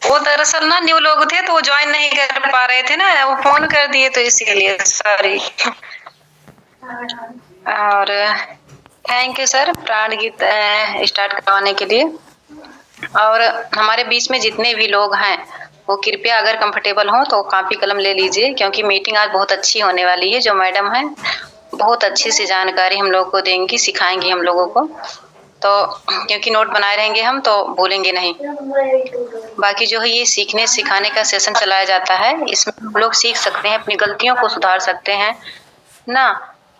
वो दरअसल ना न्यू लोग थे तो वो ज्वाइन नहीं कर पा रहे थे ना, वो फोन कर दिए तो इसीलिए सॉरी। और थैंक यू सर प्राण गीत स्टार्ट करवाने के लिए। और हमारे बीच में जितने भी लोग हैं वो कृपया अगर कंफर्टेबल हो तो कॉपी कलम ले लीजिए, क्योंकि मीटिंग आज बहुत अच्छी होने वाली है। जो मैडम है बहुत अच्छी सी जानकारी हम लोग को देंगी, सिखाएंगी हम लोगों को, तो क्योंकि नोट बनाए रहेंगे हम तो भूलेंगे नहीं। बाकी जो है ये सीखने सिखाने का सेशन चलाया जाता है, इसमें हम लोग सीख सकते हैं, अपनी गलतियों को सुधार सकते हैं ना।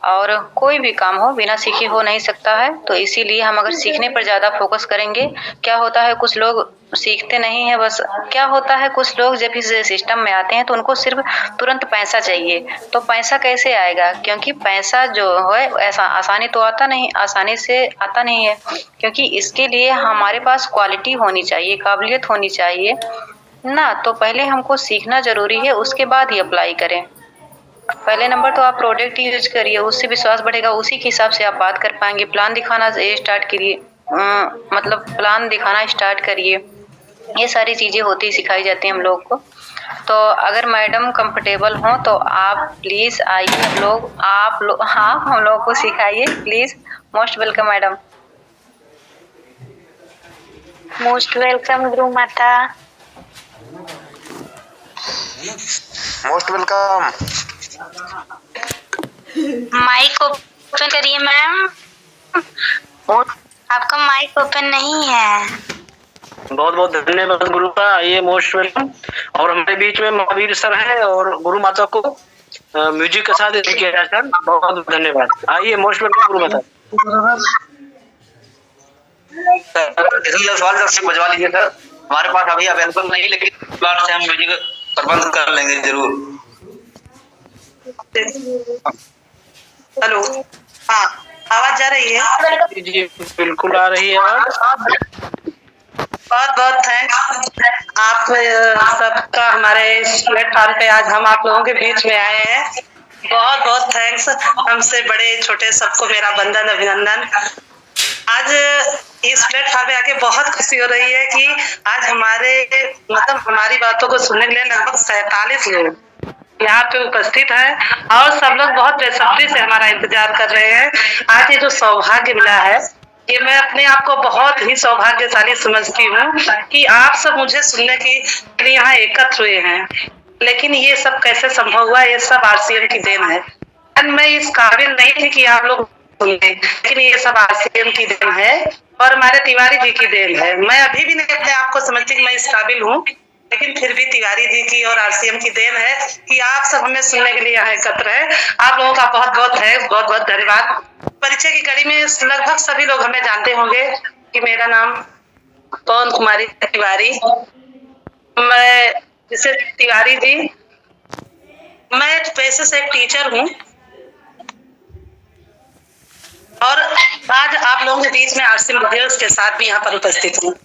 और कोई भी काम हो बिना सीखे हो नहीं सकता है, तो इसीलिए हम अगर सीखने पर ज्यादा फोकस करेंगे, क्या होता है कुछ लोग सीखते नहीं है, बस क्या होता है कुछ लोग जब इस सिस्टम में आते हैं तो उनको सिर्फ तुरंत पैसा चाहिए। तो पैसा कैसे आएगा, क्योंकि पैसा जो है ऐसा आसानी तो आता नहीं, आसानी से आता नहीं है, क्योंकि इसके लिए हमारे पास क्वालिटी होनी चाहिए, काबिलियत होनी चाहिए ना। तो पहले हमको सीखना जरूरी है, उसके बाद ही अप्लाई करें। पहले नंबर तो आप प्रोडक्ट यूज करिए, उससे विश्वास बढ़ेगा, उसी के हिसाब से आप बात कर पाएंगे। प्लान दिखाना स्टार्ट करिए, मतलब प्लान दिखाना स्टार्ट करिए। ये सारी चीजें होती सिखाई जाती हैं हम लोग को। तो अगर मैडम कंफर्टेबल हो तो आप प्लीज आइए, आप हम लोग को सिखाइए please. Most welcome madam. Most welcome गुरु माता। Most welcome. माइक ओपन करिए मैम। आपका माइक ओपन नहीं है। बहुत बहुत धन्यवाद गुरु का, आइए मोस्ट वेलकम। और हमारे बीच में महावीर सर हैं और गुरु माता को म्यूजिक के साथ किया जाए सर, बहुत बहुत धन्यवाद। आइए मोस्ट वेलकम गुरु माता। सवाल से बजवा लीजिए सर, हमारे पास अभी अवेलेबल नहीं, लेकिन प्लाट से हम म्यूजिक प्रबंध कर लेंगे जरूर। हेलो, हाँ आवाज जा रही है? जी बिल्कुल आ रही है आवाज। बहुत बहुत थैंक्स आप सबका हमारे इस प्लेटफॉर्म पे आज हम आप लोगों के बीच में आए हैं। बहुत बहुत थैंक्स, हमसे बड़े छोटे सबको मेरा वंदन अभिनंदन। आज इस प्लेटफॉर्म पे आके बहुत खुशी हो रही है कि आज हमारी बातों को सुनने के लिए लगभग 47 लोग यहाँ पे उपस्थित है और सब लोग बहुत बेसब्री से हमारा इंतजार कर रहे हैं। आज ये जो सौभाग्य मिला है, ये मैं अपने आप को बहुत ही सौभाग्यशाली समझती हूँ कि आप सब मुझे सुनने के लिए यहाँ एकत्र हुए हैं। लेकिन ये सब कैसे संभव हुआ, ये सब आरसीएम की देन है। मैं इस काबिल नहीं थी कि आप लोग सुने, लेकिन ये सब आरसीएम की देन है और हमारे तिवारी जी की देन है। मैं अभी भी नहीं अपने आप को समझती कि मैं इस काबिल हूँ, लेकिन फिर भी तिवारी जी की और आरसीएम की देन है कि आप सब हमें सुनने के लिए यहाँ एकत्र है। आप लोगों का बहुत बहुत है, बहुत बहुत धन्यवाद। परिचय की कड़ी में लगभग सभी लोग हमें जानते होंगे कि मेरा नाम पवन कुमारी तिवारी, मैं जिसे तिवारी जी, मैं पेशे से एक टीचर हूँ और आज आप लोगों के बीच में आरसीएम विद्यालय के साथ भी यहाँ पर उपस्थित हूँ।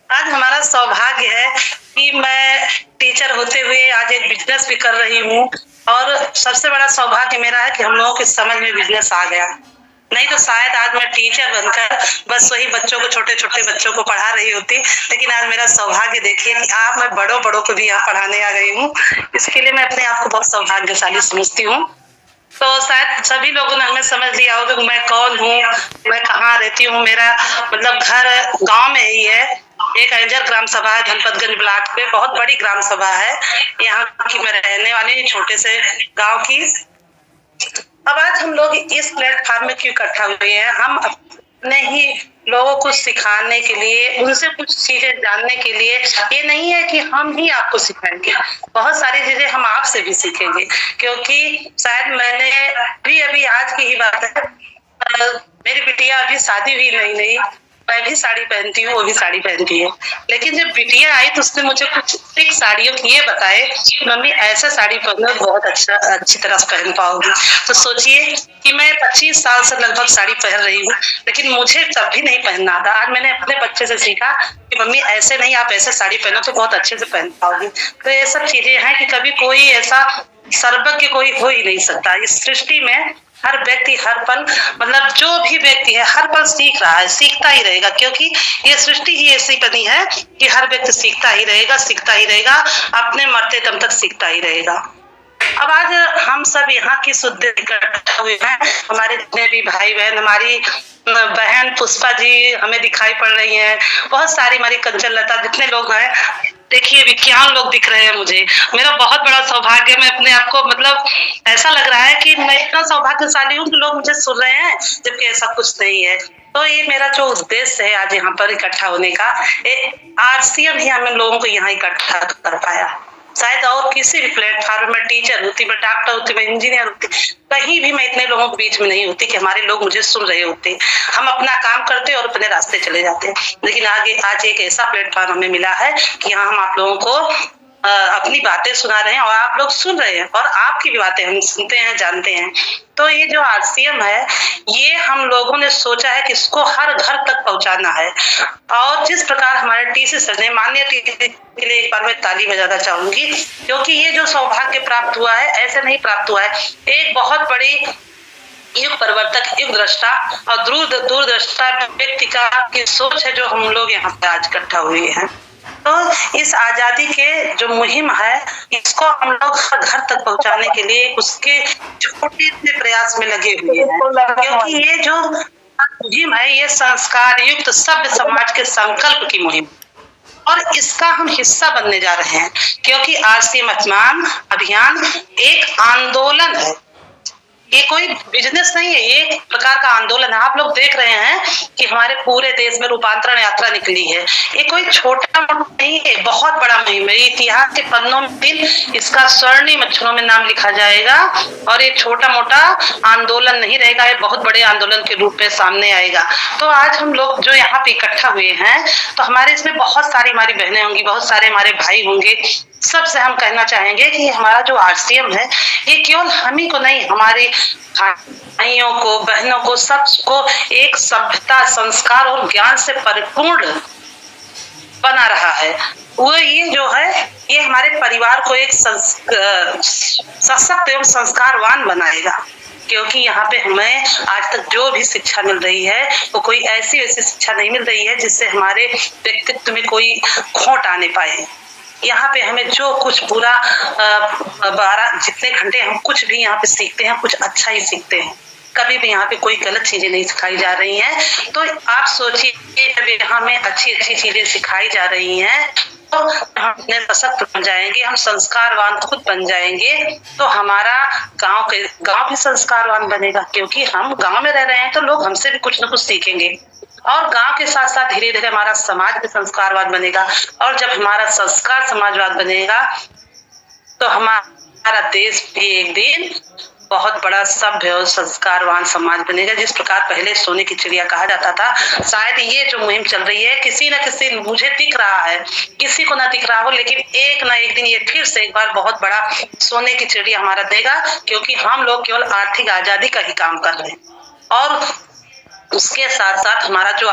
आज हमारा सौभाग्य है कि मैं टीचर होते हुए आज एक बिजनेस भी कर रही हूँ और सबसे बड़ा सौभाग्य मेरा है कि हम लोगों के समझ में बिजनेस आ गया। नहीं तो शायद आज मैं टीचर बनकर बस वही बच्चों को, छोटे छोटे बच्चों को पढ़ा रही होती। लेकिन आज मेरा सौभाग्य देखिए कि आप मैं बड़ों को भी यहाँ पढ़ाने आ गई हूँ। इसके लिए मैं अपने आप को बहुत सौभाग्यशाली समझती हूँ। तो शायद सभी लोगों ने हमें समझ लिया होगा कि मैं कौन हूँ, मैं कहाँ रहती हूँ। मेरा मतलब घर गांव में ही है, एक एंजल ग्राम सभा है धनपतगंज ब्लॉक पे, बहुत बड़ी ग्राम सभा है यहाँ की। मैं रहने वाली छोटे से गांव की। अब आज हम लोग इस प्लेटफॉर्म में क्यों इकट्ठा हुए हैं, हम अपने ही लोगों को सिखाने के लिए, उनसे कुछ चीजें जानने के लिए। ये नहीं है कि हम ही आपको सिखाएंगे, बहुत सारी चीजें हम आपसे भी सीखेंगे, क्योंकि शायद मैंने अभी आज की ही बात है, मेरी बिटिया अभी शादी हुई नहीं, मैं भी साड़ी पहनती हूँ, वो भी साड़ी पहनती है। लेकिन जब बिटिया आई तो उसने मुझे कुछ ट्रिक साड़ियों की ये बताए कि मम्मी ऐसा साड़ी पहनो बहुत अच्छी तरह से पहन पाओगी। तो सोचिए कि मैं 25 साल से लगभग साड़ी पहन रही हूँ, लेकिन मुझे तब भी नहीं पहनना था। आज मैंने अपने बच्चे से सीखा कि मम्मी ऐसे नहीं, आप ऐसे साड़ी पहनो तो बहुत अच्छे से पहन पाओगी। तो ये सब चीजें हैं कि कभी कोई ऐसा सर्वज्ञ कोई हो ही नहीं सकता इस सृष्टि में। हर व्यक्ति हर पल मतलब जो भी व्यक्ति है हर पल सीख रहा है, सीखता ही रहेगा, क्योंकि ये सृष्टि ही ऐसी बनी है कि हर व्यक्ति सीखता ही रहेगा, सीखता ही रहेगा, अपने मरते दम तक सीखता ही रहेगा। अब आज हम सब यहाँ की शुद्ध इकट्ठा हुए हैं, हमारे जितने भी भाई बहन, हमारी बहन पुष्पा जी हमें दिखाई पड़ रही हैं, बहुत सारी हमारी कंचन लता, जितने लोग हैं, देखिए विज्ञान लोग दिख रहे हैं मुझे। मेरा बहुत बड़ा सौभाग्य, मैं अपने आप को मतलब ऐसा लग रहा है कि मैं इतना सौभाग्यशाली हूँ कि लोग मुझे सुन रहे हैं, जबकि ऐसा कुछ नहीं है। तो ये मेरा जो उद्देश्य है आज यहाँ पर इकट्ठा होने का, आरसीएम ही हमें लोगों को यहाँ इकट्ठा कर पाया। शायद और किसी भी प्लेटफॉर्म में टीचर होती, मैं डॉक्टर होती, मैं इंजीनियर होती, कहीं भी मैं इतने लोगों के बीच में नहीं होती कि हमारे लोग मुझे सुन रहे होते। हम अपना काम करते और अपने रास्ते चले जाते। लेकिन आज एक ऐसा प्लेटफॉर्म हमें मिला है कि यहाँ हम आप लोगों को अपनी बातें सुना रहे हैं और आप लोग सुन रहे हैं, और आपकी भी बातें हम सुनते हैं, जानते हैं। तो ये जो आरसीएम है, ये हम लोगों ने सोचा है कि इसको हर घर तक पहुंचाना है। और जिस प्रकार हमारे टीसी सर ने, माननीय टीसी के लिए एक बार मैं ताली बजाना चाहूंगी, क्योंकि ये जो सौभाग्य प्राप्त हुआ है ऐसे नहीं प्राप्त हुआ है। एक बहुत बड़ी युग परिवर्तक, युग दृष्टा और दूरदृष्टा व्यक्ति की सोच है जो हम लोग यहाँ पे आज इकट्ठा हुए हैं। तो इस आजादी के जो मुहिम है, इसको हम लोग घर तक पहुंचाने के लिए उसके छोटे से प्रयास में लगे हुए हैं, क्योंकि ये जो मुहिम है ये संस्कार युक्त सभ्य समाज के संकल्प की मुहिम, और इसका हम हिस्सा बनने जा रहे हैं, क्योंकि आरसीएम अभियान एक आंदोलन है, ये कोई बिजनेस नहीं है, ये एक प्रकार का आंदोलन है। आप लोग देख रहे हैं कि हमारे पूरे देश में रूपांतरण यात्रा निकली है, ये कोई छोटा नहीं है, बहुत बड़ा मुहिम है। इतिहास के पन्नों में दिन इसका स्वर्णिम अक्षरों में नाम लिखा जाएगा, और ये छोटा मोटा आंदोलन नहीं रहेगा, ये बहुत बड़े आंदोलन के रूप में सामने आएगा। तो आज हम लोग जो यहाँ पे इकट्ठा हुए हैं, तो हमारे इसमें बहुत सारी हमारी बहनें होंगी, बहुत सारे हमारे भाई होंगे। सबसे हम कहना चाहेंगे कि हमारा जो आरसीएम है, ये केवल हम ही को नहीं, हमारे भाइयों को, बहनों को, सबको एक सभ्यता, संस्कार और ज्ञान से परिपूर्ण बना रहा है। वो ये जो है, ये हमारे परिवार को एक सशक्त एवं संस्कारवान बनाएगा, क्योंकि यहाँ पे हमें आज तक जो भी शिक्षा मिल रही है वो कोई ऐसी वैसी शिक्षा नहीं मिल रही है जिससे हमारे व्यक्तित्व में कोई खोट आने पाए। यहाँ पे हमें जो कुछ पूरा 12 जितने घंटे हम कुछ भी यहाँ पे सीखते हैं, कुछ अच्छा ही सीखते हैं, कभी भी यहाँ पे कोई गलत चीजें नहीं सिखाई जा रही हैं। तो आप सोचिए, जब यहाँ में अच्छी अच्छी चीजें सिखाई जा रही हैं, तो हम इतने सशक्त बन जाएंगे, हम संस्कारवान खुद बन जाएंगे, तो हमारा गांव भी संस्कारवान बनेगा, क्योंकि हम गांव में रह रहे हैं तो लोग हमसे भी कुछ न कुछ सीखेंगे, और गांव के साथ साथ धीरे धीरे हमारा समाज भी संस्कारवाद बनेगा, और जब हमारा संस्कार समाजवाद बनेगा तो हमारा देश भी एक दिन बहुत बड़ा सभ्य और संस्कारवान समाज बनेगा। जिस प्रकार पहले सोने की चिड़िया कहा जाता था, शायद ये जो मुहिम चल रही है, किसी न किसी, मुझे दिख रहा है, किसी को ना दिख रहा हो, लेकिन एक ना एक दिन ये फिर से एक बार बहुत बड़ा सोने की चिड़िया हमारा देगा, क्योंकि हम लोग केवल आर्थिक आजादी का ही काम कर रहे हैं, और उसके साथ साथ हमारा जो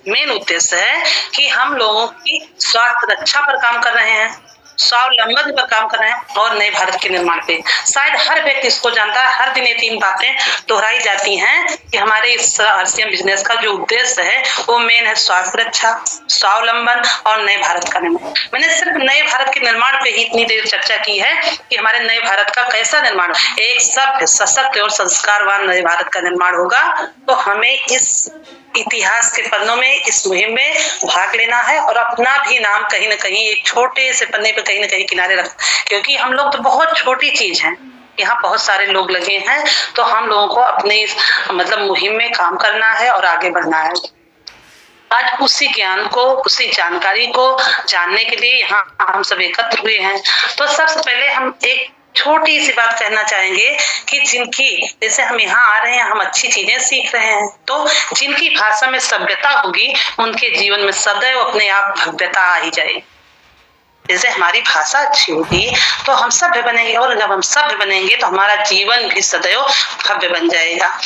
मेन उद्देश्य है कि हम लोगों की स्वास्थ्य रक्षा पर काम कर रहे हैं, स्वावलंबन पर काम कर रहे हैं, और नए भारत के निर्माण पे। शायद हर व्यक्ति इसको जानता है, हर दिन ये 3 बातें दोहराई जाती हैं कि हमारे इस आरसीएम बिजनेस का जो उद्देश्य है वो मेन है स्वास्थ्य रक्षा, स्वावलंबन और नए भारत का निर्माण। मैंने सिर्फ नए भारत के निर्माण पे ही इतनी देर चर्चा की है कि हमारे नए भारत का कैसा निर्माण, एक सभ्य, सशक्त और संस्कारवान नए भारत का निर्माण होगा। तो हमें इस इतिहास के पन्नों में, इस मुहिम में भाग लेना है, और अपना भी नाम कहीं न कहीं एक छोटे से पन्ने पे कहीं न कहीं किनारे रख, क्योंकि हम लोग तो बहुत छोटी चीज हैं, यहाँ बहुत सारे लोग लगे हैं, तो हम लोगों को अपने मतलब मुहिम में काम करना है और आगे बढ़ना है। आज उसी ज्ञान को, उसी जानकारी को जानने के लिए यहाँ हम सब एकत्र हुए हैं। तो सबसे पहले हम एक छोटी सी बात कहना चाहेंगे कि जिनकी, जैसे हम यहाँ आ रहे हैं, हम अच्छी चीजें सीख रहे हैं, तो जिनकी भाषा में सभ्यता होगी, उनके जीवन में सदैव अपने आप भव्यता आ ही जाएगी। जैसे हमारी भाषा अच्छी होगी तो हम सभ्य बनेंगे, और जब हम सभ्य बनेंगे तो हमारा जीवन भी सदैव भव्य बन जाएगा।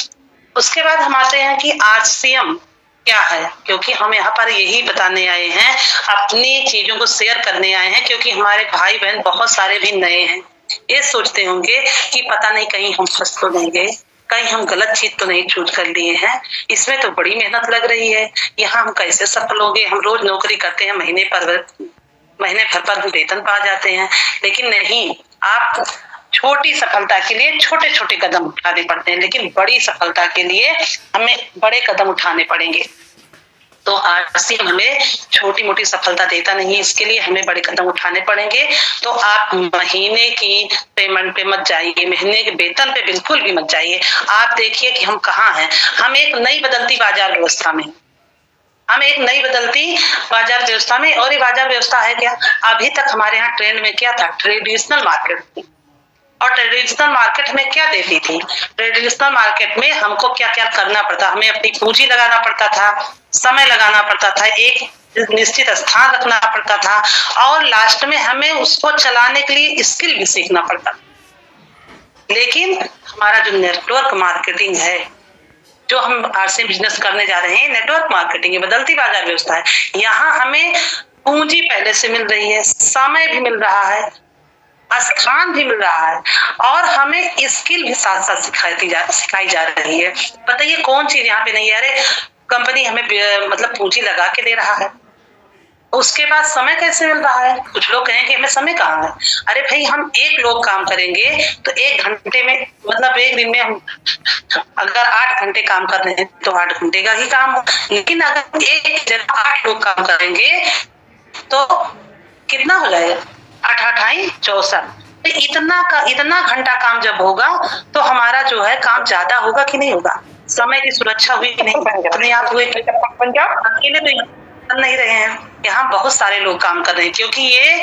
उसके बाद हम आते हैं कि आरसीएम क्या है, क्योंकि हम यहाँ पर यही बताने आए हैं, अपनी चीजों को शेयर करने आए हैं, क्योंकि हमारे भाई बहन बहुत सारे भी नए हैं, ये सोचते होंगे कि पता नहीं कहीं हम फंस तो नहीं गए, कहीं हम गलत चीज तो नहीं चूज कर लिए हैं। इसमें तो बड़ी मेहनत लग रही है, यहाँ हम कैसे सफल होंगे। हम रोज नौकरी करते हैं, महीने भर पर हम वेतन पा जाते हैं, लेकिन नहीं, आप छोटी सफलता के लिए छोटे छोटे कदम उठाने पड़ते हैं, लेकिन बड़ी सफलता के लिए हमें बड़े कदम उठाने पड़ेंगे। तो आरसीएम हमें छोटी मोटी सफलता देता नहीं, इसके लिए हमें बड़े कदम उठाने पड़ेंगे। तो आप महीने की पेमेंट पे मत जाइए, महीने के वेतन पे बिल्कुल भी मत जाइए। आप देखिए कि हम कहाँ हैं। हम एक नई बदलती बाजार व्यवस्था में, और ये बाजार व्यवस्था है क्या? अभी तक हमारे यहाँ ट्रेंड में क्या था? ट्रेडिशनल मार्केट थी। और ट्रेडिशनल मार्केट में क्या देती थी? ट्रेडिशनल मार्केट में हमको क्या क्या करना पड़ता, हमें अपनी पूंजी लगाना पड़ता था, समय लगाना पड़ता था, एक निश्चित स्थान रखना पड़ता था, और लास्ट में हमें उसको चलाने के लिए स्किल भी सीखना पड़ता। लेकिन हमारा जो नेटवर्क मार्केटिंग है, जो हम आरसीएम बिजनेस करने जा रहे हैं, नेटवर्क मार्केटिंग ये बदलती बाजार व्यवस्था है। यहाँ हमें पूंजी पहले से मिल रही है, समय भी मिल रहा है, स्थान भी मिल रहा है, और हमें स्किल भी साथ साथ सिखाई जा रही है। बताइए कौन चीज यहाँ पे नहीं है? अरे कंपनी हमें मतलब पूंजी लगा के दे रहा है, उसके बाद समय कैसे मिल रहा है? कुछ लोग कहेंगे हमें समय कहाँ है। अरे भाई, हम एक लोग काम करेंगे तो 1 घंटे में, मतलब एक दिन में हम अगर 8 घंटे काम कर रहे हैं तो 8 घंटे का ही काम हो, लेकिन अगर एक जगह 8 लोग काम करेंगे तो कितना हो जाएगा? 8 8 64। तो इतना घंटा काम जब होगा तो हमारा जो है काम ज्यादा होगा कि नहीं होगा? समय की सुरक्षा हुई कि नहीं? अपने आप हुए। अकेले तो कर नहीं रहे हैं, यहाँ बहुत सारे लोग काम कर रहे हैं, क्योंकि ये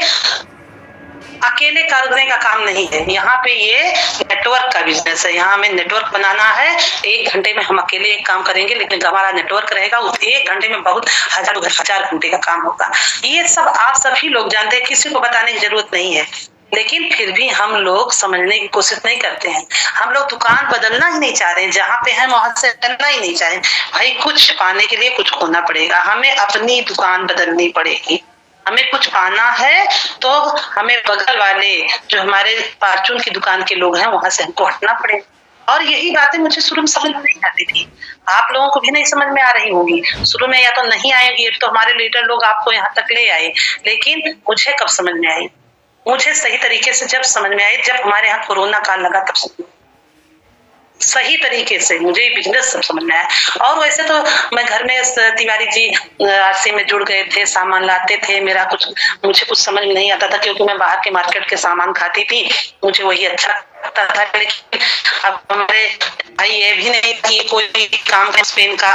अकेले करने का काम नहीं है। यहाँ पे ये नेटवर्क का बिजनेस है। यहाँ हमें नेटवर्क बनाना है। 1 घंटे में हम अकेले एक काम करेंगे, लेकिन हमारा नेटवर्क रहेगा, उस 1 घंटे में बहुत हजार घंटे का काम होगा। ये सब आप सभी लोग जानते हैं, किसी को बताने की जरूरत नहीं है, लेकिन फिर भी हम लोग समझने की कोशिश नहीं करते हैं। हम लोग दुकान बदलना ही नहीं चाह रहे हैं, जहाँ पे हैं वहां से हटना ही नहीं चाहे। भाई, कुछ पाने के लिए कुछ खोना पड़ेगा, हमें अपनी दुकान बदलनी पड़ेगी। हमें कुछ पाना है तो हमें बगल वाले जो हमारे फार्चून की दुकान के लोग हैं वहां से हमको हटना पड़ेगा। और यही बातें मुझे शुरू में समझ में नहीं आती थी, आप लोगों को भी नहीं समझ में आ रही होगी शुरू में, या तो नहीं आएगी, तो हमारे लीडर लोग आपको यहाँ तक ले आए। लेकिन मुझे कब समझ में आई? मुझे सही तरीके से जब समझ में आई, जब हमारे यहाँ कोरोना काल लगा, तब सही तरीके से मुझे बिजनेस सब समझ में आया। और वैसे तो मैं घर में तिवारी जी आरसीएम में जुड़ गए थे, सामान लाते थे, मुझे कुछ समझ में नहीं आता था, क्योंकि मैं बाहर के मार्केट के सामान खाती थी, मुझे वही अच्छा लगता था। लेकिन अब हमारे भाई ये भी नहीं कि कोई भी काम स्पेन का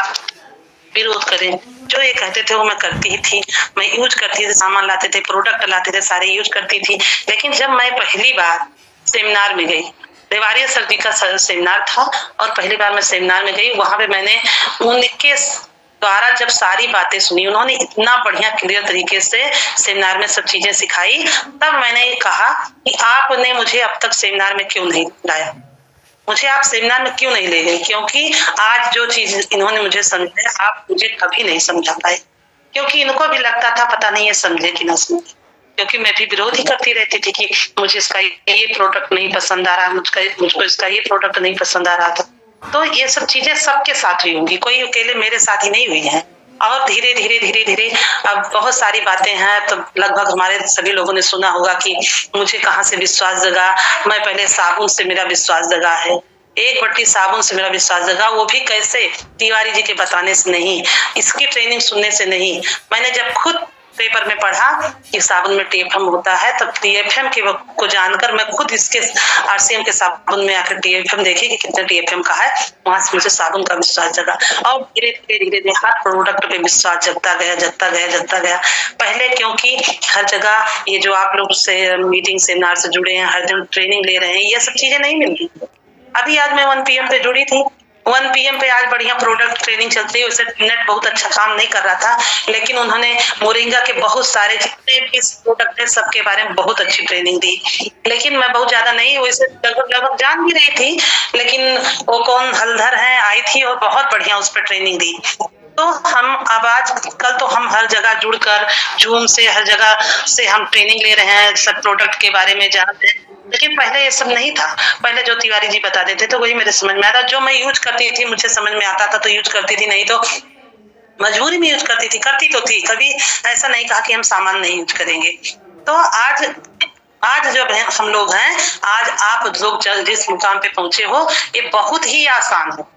विरोध करें, जो ये कहते थे वो मैं करती ही थी। मैं यूज करती थी, सामान लाते थे, प्रोडक्ट लाते थे, सारे यूज करती थी। लेकिन जब मैं पहली बार सेमिनार में गई, देवारिया सर जी का सेमिनार था, और पहली बार मैं सेमिनार में गई, वहां पे मैंने उनके द्वारा जब सारी बातें सुनी, उन्होंने इतना बढ़िया क्लियर तरीके से सेमिनार में सब चीजें सिखाई, तब मैंने कहा कि आपने मुझे अब तक सेमिनार में क्यों नहीं लाया, मुझे आप सेमिनार में क्यों नहीं ले गए? क्योंकि आज जो चीज इन्होंने मुझे समझाया, आप मुझे कभी नहीं समझा पाए, क्योंकि इनको भी लगता था पता नहीं ये समझे कि ना समझे, क्योंकि मैं भी विरोध ही करती रहती थी कि मुझे इसका ये प्रोडक्ट नहीं पसंद आ रहा, मुझको इसका ये प्रोडक्ट नहीं पसंद आ रहा था। तो ये सब चीजें सबके साथ हुई होंगी, कोई अकेले मेरे साथ ही नहीं हुई है। और धीरे धीरे अब बहुत सारी बातें हैं, तो लगभग हमारे सभी लोगों ने सुना होगा कि मुझे कहाँ से विश्वास जगा। मैं पहले साबुन से मेरा विश्वास जगा है, 1 बट्टी साबुन से मेरा विश्वास जगा, वो भी कैसे? तिवारी जी के बताने से नहीं, इसकी ट्रेनिंग सुनने से नहीं। मैंने जब खुद पेपर में पढ़ा कि साबुन में टीएफएम होता है, तब टीएफएम को जानकर मैं खुद इसके आरसीएम के साबुन में आकर टीएफएम देखी कि कितना टीएफएम का है, वहां से मुझे साबुन का विश्वास जगा। और धीरे धीरे हर प्रोडक्ट पे विश्वास जगता गया। पहले क्योंकि हर जगह ये जो आप लोग से मीटिंग सेमिनार से जुड़े हैं, हर दिन ट्रेनिंग ले रहे हैं, ये सब चीजें नहीं मिलती। अभी आज मैं 1 PM पे जुड़ी थी, 1 PM पे आज बढ़िया प्रोडक्ट ट्रेनिंग चलती है। वैसे नेट बहुत अच्छा काम नहीं कर रहा था, लेकिन उन्होंने मोरिंगा के बहुत सारे जितने भी प्रोडक्ट है सबके बारे में बहुत अच्छी ट्रेनिंग दी। लेकिन मैं बहुत ज्यादा नहीं, वैसे लगभग जान भी रही थी, लेकिन वो कौन हलधर है आई थी और बहुत बढ़िया उस पर ट्रेनिंग दी। तो हम अब आज कल तो हम हर जगह जुड़कर जूम से हर जगह से हम ट्रेनिंग ले रहे हैं, सब प्रोडक्ट के बारे में जानते हैं। लेकिन पहले ये सब नहीं था। पहले जो तिवारी जी बता देते तो वही मेरे समझ में आता, जो मैं यूज करती थी मुझे समझ में आता था तो यूज करती थी, नहीं तो मजबूरी में यूज करती थी, करती तो थी। कभी ऐसा नहीं कहा कि हम सामान नहीं यूज करेंगे। तो आज जब हम लोग हैं, आज आप लोग जिस मुकाम पे पहुंचे हो ये बहुत ही आसान है।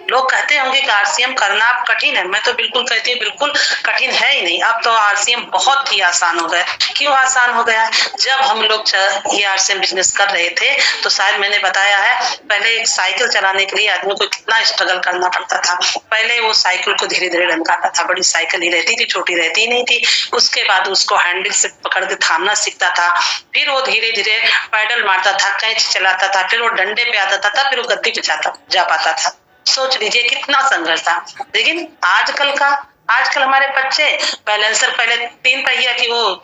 लोग कहते होंगे कि आरसीएम करना कठिन है, मैं तो बिल्कुल कहती हूँ बिल्कुल कठिन है ही नहीं। अब तो आरसीएम बहुत ही आसान हो गया। क्यों आसान हो गया? जब हम लोग ये आरसीएम बिजनेस कर रहे थे तो शायद मैंने बताया है, पहले एक साइकिल चलाने के लिए आदमी को कितना स्ट्रगल करना पड़ता था। पहले वो साइकिल को धीरे धीरे ढंकाता था, बड़ी साइकिल ही रहती थी, छोटी रहती नहीं थी। उसके बाद उसको हैंडल से पकड़ के थामना सीखता था, फिर वो धीरे धीरे पैडल मारता था, कैच चलाता था, फिर वो डंडे पे आता था, फिर वो गद्दी पे जा पाता था। सोच लीजिए कितना संघर्ष था। लेकिन आजकल हमारे बच्चे बैलेंसर, पहले 3 पहिया की वो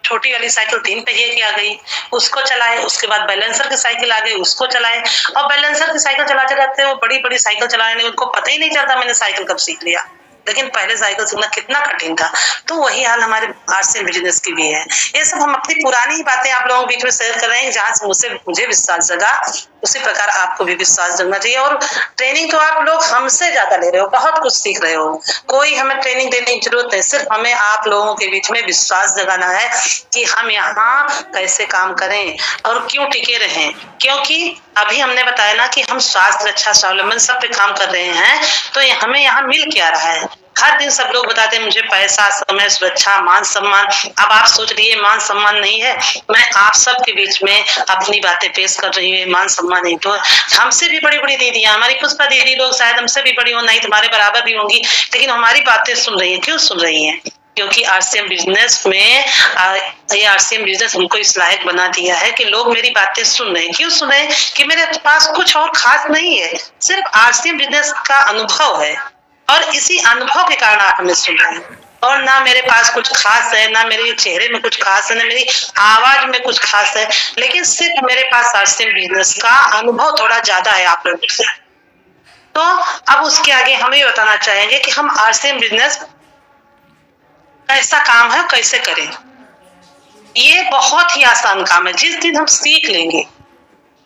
छोटी वाली साइकिल 3 पहिए की आ गई, उसको चलाए, उसके बाद बैलेंसर की साइकिल आ गई, उसको चलाए, और बैलेंसर की साइकिल चलाते रहते वो बड़ी साइकिल चलाने, उनको पता ही नहीं चलता मैंने साइकिल कब सीख लिया। लेकिन पहले साइकिल सीखना कितना कठिन था। तो वही हाल हमारे आरसीएम बिजनेस की भी है। ये सब हम अपनी पुरानी बातें आप लोगों के बीच में शेयर कर रहे हैं, जहाँ से मुझे विश्वास जगा उसी प्रकार आपको भी विश्वास जगना चाहिए। और ट्रेनिंग तो आप लोग हमसे ज्यादा ले रहे हो, बहुत कुछ सीख रहे हो। कोई हमें ट्रेनिंग देने की जरूरत नहीं, सिर्फ हमें आप लोगों के बीच में विश्वास जगाना है कि हम यहाँ कैसे काम करें और क्यों टिके रहें। क्योंकि अभी हमने बताया ना कि हम स्वास्थ्य, रक्षा, स्वावलंबन सब पे काम कर रहे हैं, तो हमें यहाँ मिल क्या रहा है? हर दिन सब लोग बताते हैं मुझे पैसा, समय, सुरक्षा, मान सम्मान। अब आप सोच रही है मान सम्मान नहीं है, मैं आप सब के बीच में अपनी बातें पेश कर रही हूँ। मान सम्मान नहीं तो हमसे भी बड़ी दीदियां, हमारी पुष्पा दीदी लोग शायद हमसे भी बड़ी हो, नहीं तुम्हारे बराबर भी होंगी, लेकिन हमारी बातें सुन रही है। क्यों सुन रही है? क्योंकि आरसीएम बिजनेस में ये आरसीएम बिजनेस हमको इस लायक बना दिया है कि लोग मेरी बातें सुन रहे हैं। क्यों सुन रहे हैं? कि मेरे पास कुछ और खास नहीं है, सिर्फ आरसीएम बिजनेस का अनुभव है, और इसी अनुभव के कारण आप हमें सुन रहे हैं। और ना मेरे पास कुछ खास है, ना मेरे चेहरे में कुछ खास है, ना मेरी आवाज में कुछ खास है, लेकिन सिर्फ मेरे पास आरसीएम बिजनेस का अनुभव थोड़ा ज्यादा है आप लोगों से। तो अब उसके आगे हम ये बताना चाहेंगे कि हम आरसीएम बिजनेस कैसा काम है, कैसे करें। ये बहुत ही आसान काम है। जिस दिन हम सीख लेंगे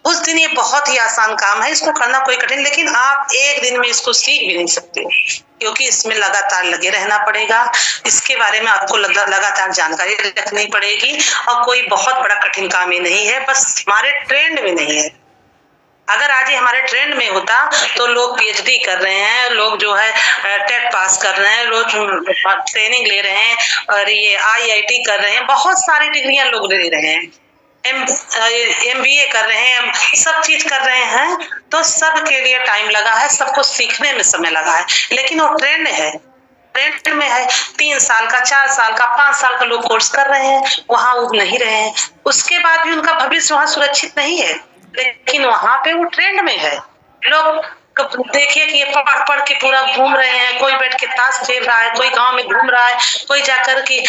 उस दिन ये बहुत ही आसान काम है, इसको करना कोई कठिन, लेकिन आप एक दिन में इसको सीख भी नहीं सकते, क्योंकि इसमें लगातार लगे रहना पड़ेगा। इसके बारे में आपको लगातार जानकारी रखनी पड़ेगी, और कोई बहुत बड़ा कठिन काम ही नहीं है, बस हमारे ट्रेंड में नहीं है। अगर आज ये हमारे ट्रेंड में होता तो लोग पीएचडी कर रहे हैं, लोग जो है टेट पास कर रहे हैं, लोग ट्रेनिंग ले रहे हैं, और ये आईआईटी कर रहे हैं, बहुत सारी डिग्रियां लोग ले रहे हैं, एमबीए कर रहे हैं, सब चीज कर रहे हैं। तो सब के लिए टाइम लगा है, सबको सीखने में समय लगा है, लेकिन वो ट्रेंड है, ट्रेंड में है। 3 साल का, 4 साल का, 5 साल का लोग कोर्स कर रहे हैं, वहां उग नहीं रहे हैं, उसके बाद भी उनका भविष्य वहां सुरक्षित नहीं है, लेकिन वहां पे वो ट्रेंड में है। लोग देखिए कि ये पढ़ के पूरा घूम रहे हैं, कोई बैठ के ताश खेल रहा है, कोई गांव में घूम रहा है, कोई जाकर के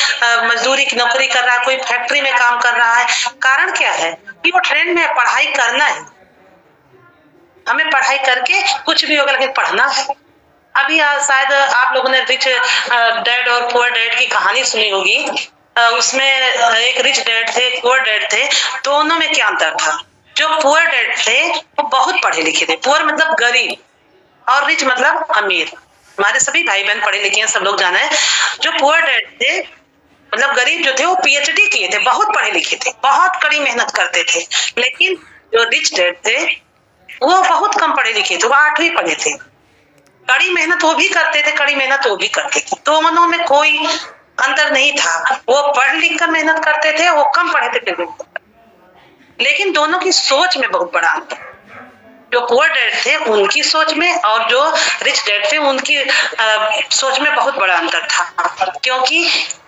मजदूरी की नौकरी कर रहा है, कोई फैक्ट्री में काम कर रहा है। कारण क्या है? कि वो ट्रेंड में पढ़ाई करना है, हमें पढ़ाई करके कुछ भी होगा, लेकिन पढ़ना है। अभी शायद आप लोगों ने रिच डैड और पुअर डैड की कहानी सुनी होगी। उसमें एक रिच डैड थे, पुअर डैड थे, दोनों में क्या अंतर था? जो पुअर डैड थे वो बहुत पढ़े लिखे थे, पुअर मतलब गरीब, और रिच मतलब अमीर। हमारे सभी भाई बहन पढ़े लिखे हैं, सब लोग जाना है। जो पुअर डैड थे मतलब गरीब जो थे, वो पीएचडी किए थे, बहुत पढ़े लिखे थे, बहुत कड़ी मेहनत करते थे। लेकिन जो रिच डैड थे वो बहुत कम पढ़े लिखे थे, वो 8वीं पढ़े थे। कड़ी मेहनत वो भी करते थे, कड़ी मेहनत वो भी करते थे, दोनों में कोई अंतर नहीं था। वो पढ़ लिख कर मेहनत करते थे, वो कम पढ़े थे, लेकिन दोनों की सोच में बहुत बड़ा अंतर। जो पुअर डैड थे उनकी सोच में और जो रिच डैड थे उनकी सोच में बहुत बड़ा अंतर था। क्योंकि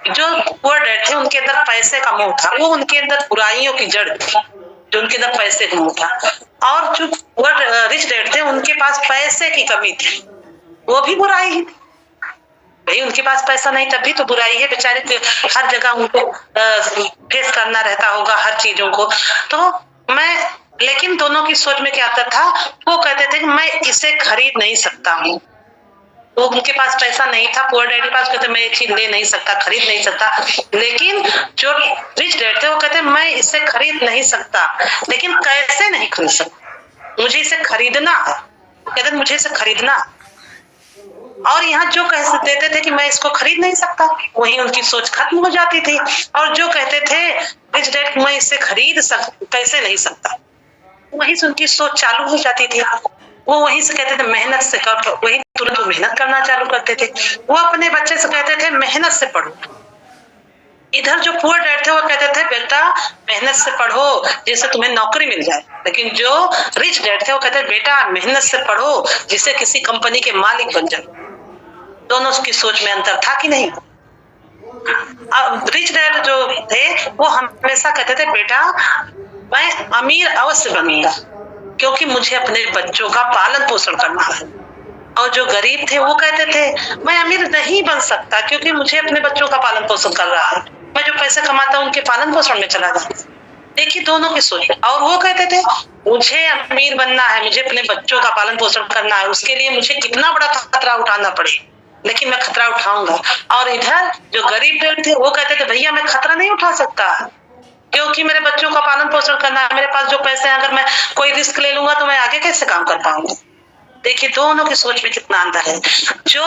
जो पुअर डैड थे उनके अंदर पैसे का मोह था, वो उनके अंदर बुराइयों की जड़ थी, जो उनके अंदर पैसे का मोह था। और जो रिच डैड थे उनके पास पैसे की कमी थी, वो भी बुराई ही थी। भाई उनके पास पैसा नहीं तब भी तो बुराई है, बेचारे हर जगह उनको फेस करना रहता होगा हर चीजों को। तो लेकिन दोनों की सोच में क्या अंतर था? वो कहते थे कि मैं इसे खरीद नहीं सकता हूँ, वो उनके पास पैसा नहीं था, पुअर डैड के पास, कहते मैं ये चीज ले नहीं सकता, खरीद नहीं सकता। लेकिन जो रिच डैड थे वो कहते मैं इसे खरीद नहीं सकता, लेकिन कैसे नहीं खरीद सकता, मुझे इसे खरीदना है, कहते मुझे इसे खरीदना है। और यहाँ जो कह देते थे कि मैं इसको खरीद नहीं सकता, वही उनकी सोच खत्म हो जाती थी। और जो कहते थे रिच डैड मैं इसे कैसे नहीं सकता, वहीं से उनकी सोच चालू हो जाती थी। वो वहीं से कहते थे मेहनत से कर, वही तुरंत मेहनत करना चालू करते थे। वो अपने बच्चे से कहते थे मेहनत से पढ़ो। इधर जो पुअर डैड थे वो कहते थे बेटा मेहनत से पढ़ो जिससे तुम्हें नौकरी मिल जाए। लेकिन जो रिच डैड थे वो कहते थे बेटा मेहनत से पढ़ो जिससे किसी कंपनी के मालिक बन जाओ। दोनों की सोच में अंतर था कि नहीं? अब रिच डैड जो थे वो हमेशा कहते थे बेटा मैं अमीर अवश्य बनूंगा क्योंकि मुझे अपने बच्चों का पालन पोषण करना है। और जो गरीब थे वो कहते थे मैं अमीर नहीं बन सकता क्योंकि मुझे अपने बच्चों का पालन पोषण कर रहा है, मैं जो पैसे कमाता हूँ उनके पालन पोषण में चला जाता। देखिए दोनों की सोच। और वो कहते थे मुझे अमीर बनना है, मुझे अपने बच्चों का पालन पोषण करना है, उसके लिए मुझे कितना बड़ा खतरा उठाना पड़े लेकिन मैं खतरा उठाऊंगा। और इधर जो गरीब थे वो कहते थे भैया मैं खतरा नहीं उठा सकता क्योंकि मेरे बच्चों का पालन पोषण करना है, मेरे पास जो पैसे हैं अगर मैं कोई रिस्क ले लूंगा तो मैं आगे कैसे काम कर पाऊंगा। देखिए दोनों की सोच में कितना अंतर है। जो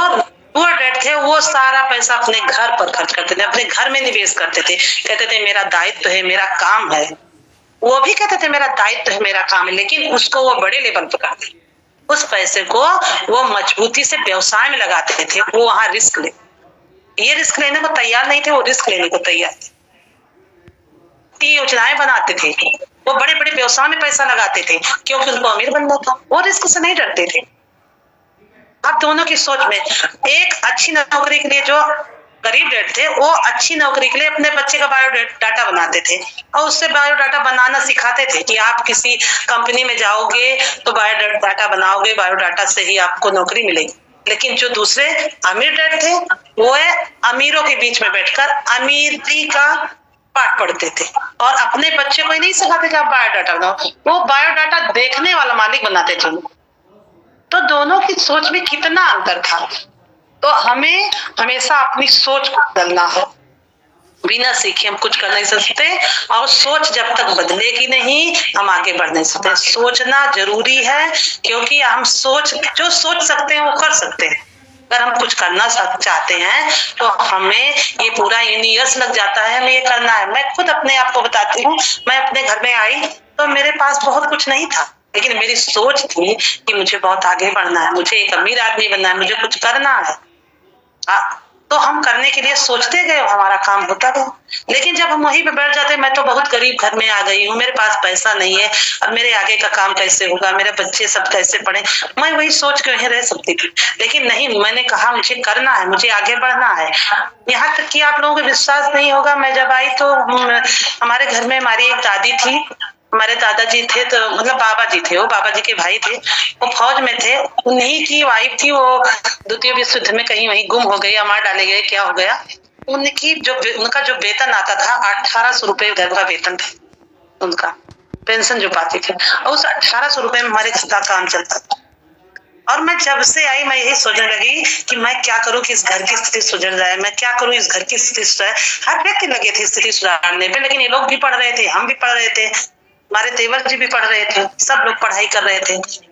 पुअर डैड थे वो सारा पैसा अपने घर पर खर्च करते थे, अपने घर में निवेश करते थे, कहते थे मेरा दायित्व है, मेरा काम है। वो भी कहते थे मेरा दायित्व है, मेरा काम है, लेकिन उसको वो बड़े लेवल पर करते। उस पैसे को वो मजबूती से व्यवसाय में लगाते थे। वो वहां रिस्क ये रिस्क लेने को तैयार नहीं थे, वो रिस्क लेने को तैयार थे। योजनाएं बनाते थे, वो बड़े बड़े व्यवसाय में पैसा लगाते थे क्योंकि उनको अमीर बनना था। वो रिस्क से नहीं डरते थे। अब दोनों की सोच में एक अच्छी नौकरी के लिए जो गरीब डैड थे वो अच्छी नौकरी के लिए अपने बच्चे का बायोडाटा बनाते थे और उससे बायोडाटा बनाना सिखाते थे कि आप किसी कंपनी में जाओगे तो बायोडाटा बनाओगे, बायोडाटा से ही आपको नौकरी मिलेगी। लेकिन जो दूसरे अमीर डैड थे वो अमीरों के बीच में बैठकर अमीरी का पाठ पढ़ते थे और अपने बच्चे को ही नहीं सिखाते कि आप बायोडाटा बनाओ, वो बायोडाटा देखने वाला मालिक बनाते थे। तो दोनों की सोच में कितना अंतर था। तो हमें हमेशा अपनी सोच को बदलना है। बिना सीखे हम कुछ कर नहीं सकते और सोच जब तक बदलेगी नहीं हम आगे बढ़ नहीं सकते। सोचना जरूरी है क्योंकि हम जो सोच सकते हैं वो कर सकते हैं। अगर हम कुछ करना चाहते हैं तो हमें ये पूरा यूनिवर्स लग जाता है, हमें ये करना है। मैं खुद अपने आप को बताती हूँ, मैं अपने घर में आई तो मेरे पास बहुत कुछ नहीं था, लेकिन मेरी सोच थी कि मुझे बहुत आगे बढ़ना है, मुझे एक अमीर आदमी बनना है, मुझे कुछ करना है। तो हम करने के लिए सोचते गए, हमारा काम होता गया। लेकिन जब हम वहीं पे बैठ जाते, मैं तो बहुत गरीब घर में आ गई हूँ, मेरे पास पैसा नहीं है, अब मेरे आगे का काम कैसे होगा, मेरे बच्चे सब कैसे पढ़े, मैं वही सोच के वहीं रह सकती थी। लेकिन नहीं, मैंने कहा मुझे करना है, मुझे आगे बढ़ना है। यहाँ तक कि आप लोगों को विश्वास नहीं होगा, मैं जब आई तो हमारे घर में हमारी एक दादी थी, हमारे दादाजी थे, तो मतलब बाबा जी थे, वो बाबा जी के भाई थे, वो फौज में थे, उन्हीं की वाइफ थी, वो द्वितीय विश्व युद्ध में कहीं वहीं गुम हो गई, मार डाले गए, क्या हो गया। उनका जो वेतन आता था 1800 रुपए घर का वेतन था, उनका पेंशन जो पाती थी, और उस 1800 रुपए में हमारे घर का काम चलता था। और मैं जब से आई मैं यही सोचने लगी कि मैं क्या करूं कि इस घर की स्थिति सुधर जाए, मैं क्या करूं इस घर की स्थिति सुधरे। हर व्यक्ति लगे थे स्थिति सुधारने पे, लेकिन ये लोग भी पढ़ रहे थे, हम भी पढ़ रहे थे, हमारे देवर जी भी पढ़ रहे थे, सब लोग पढ़ाई कर रहे थे।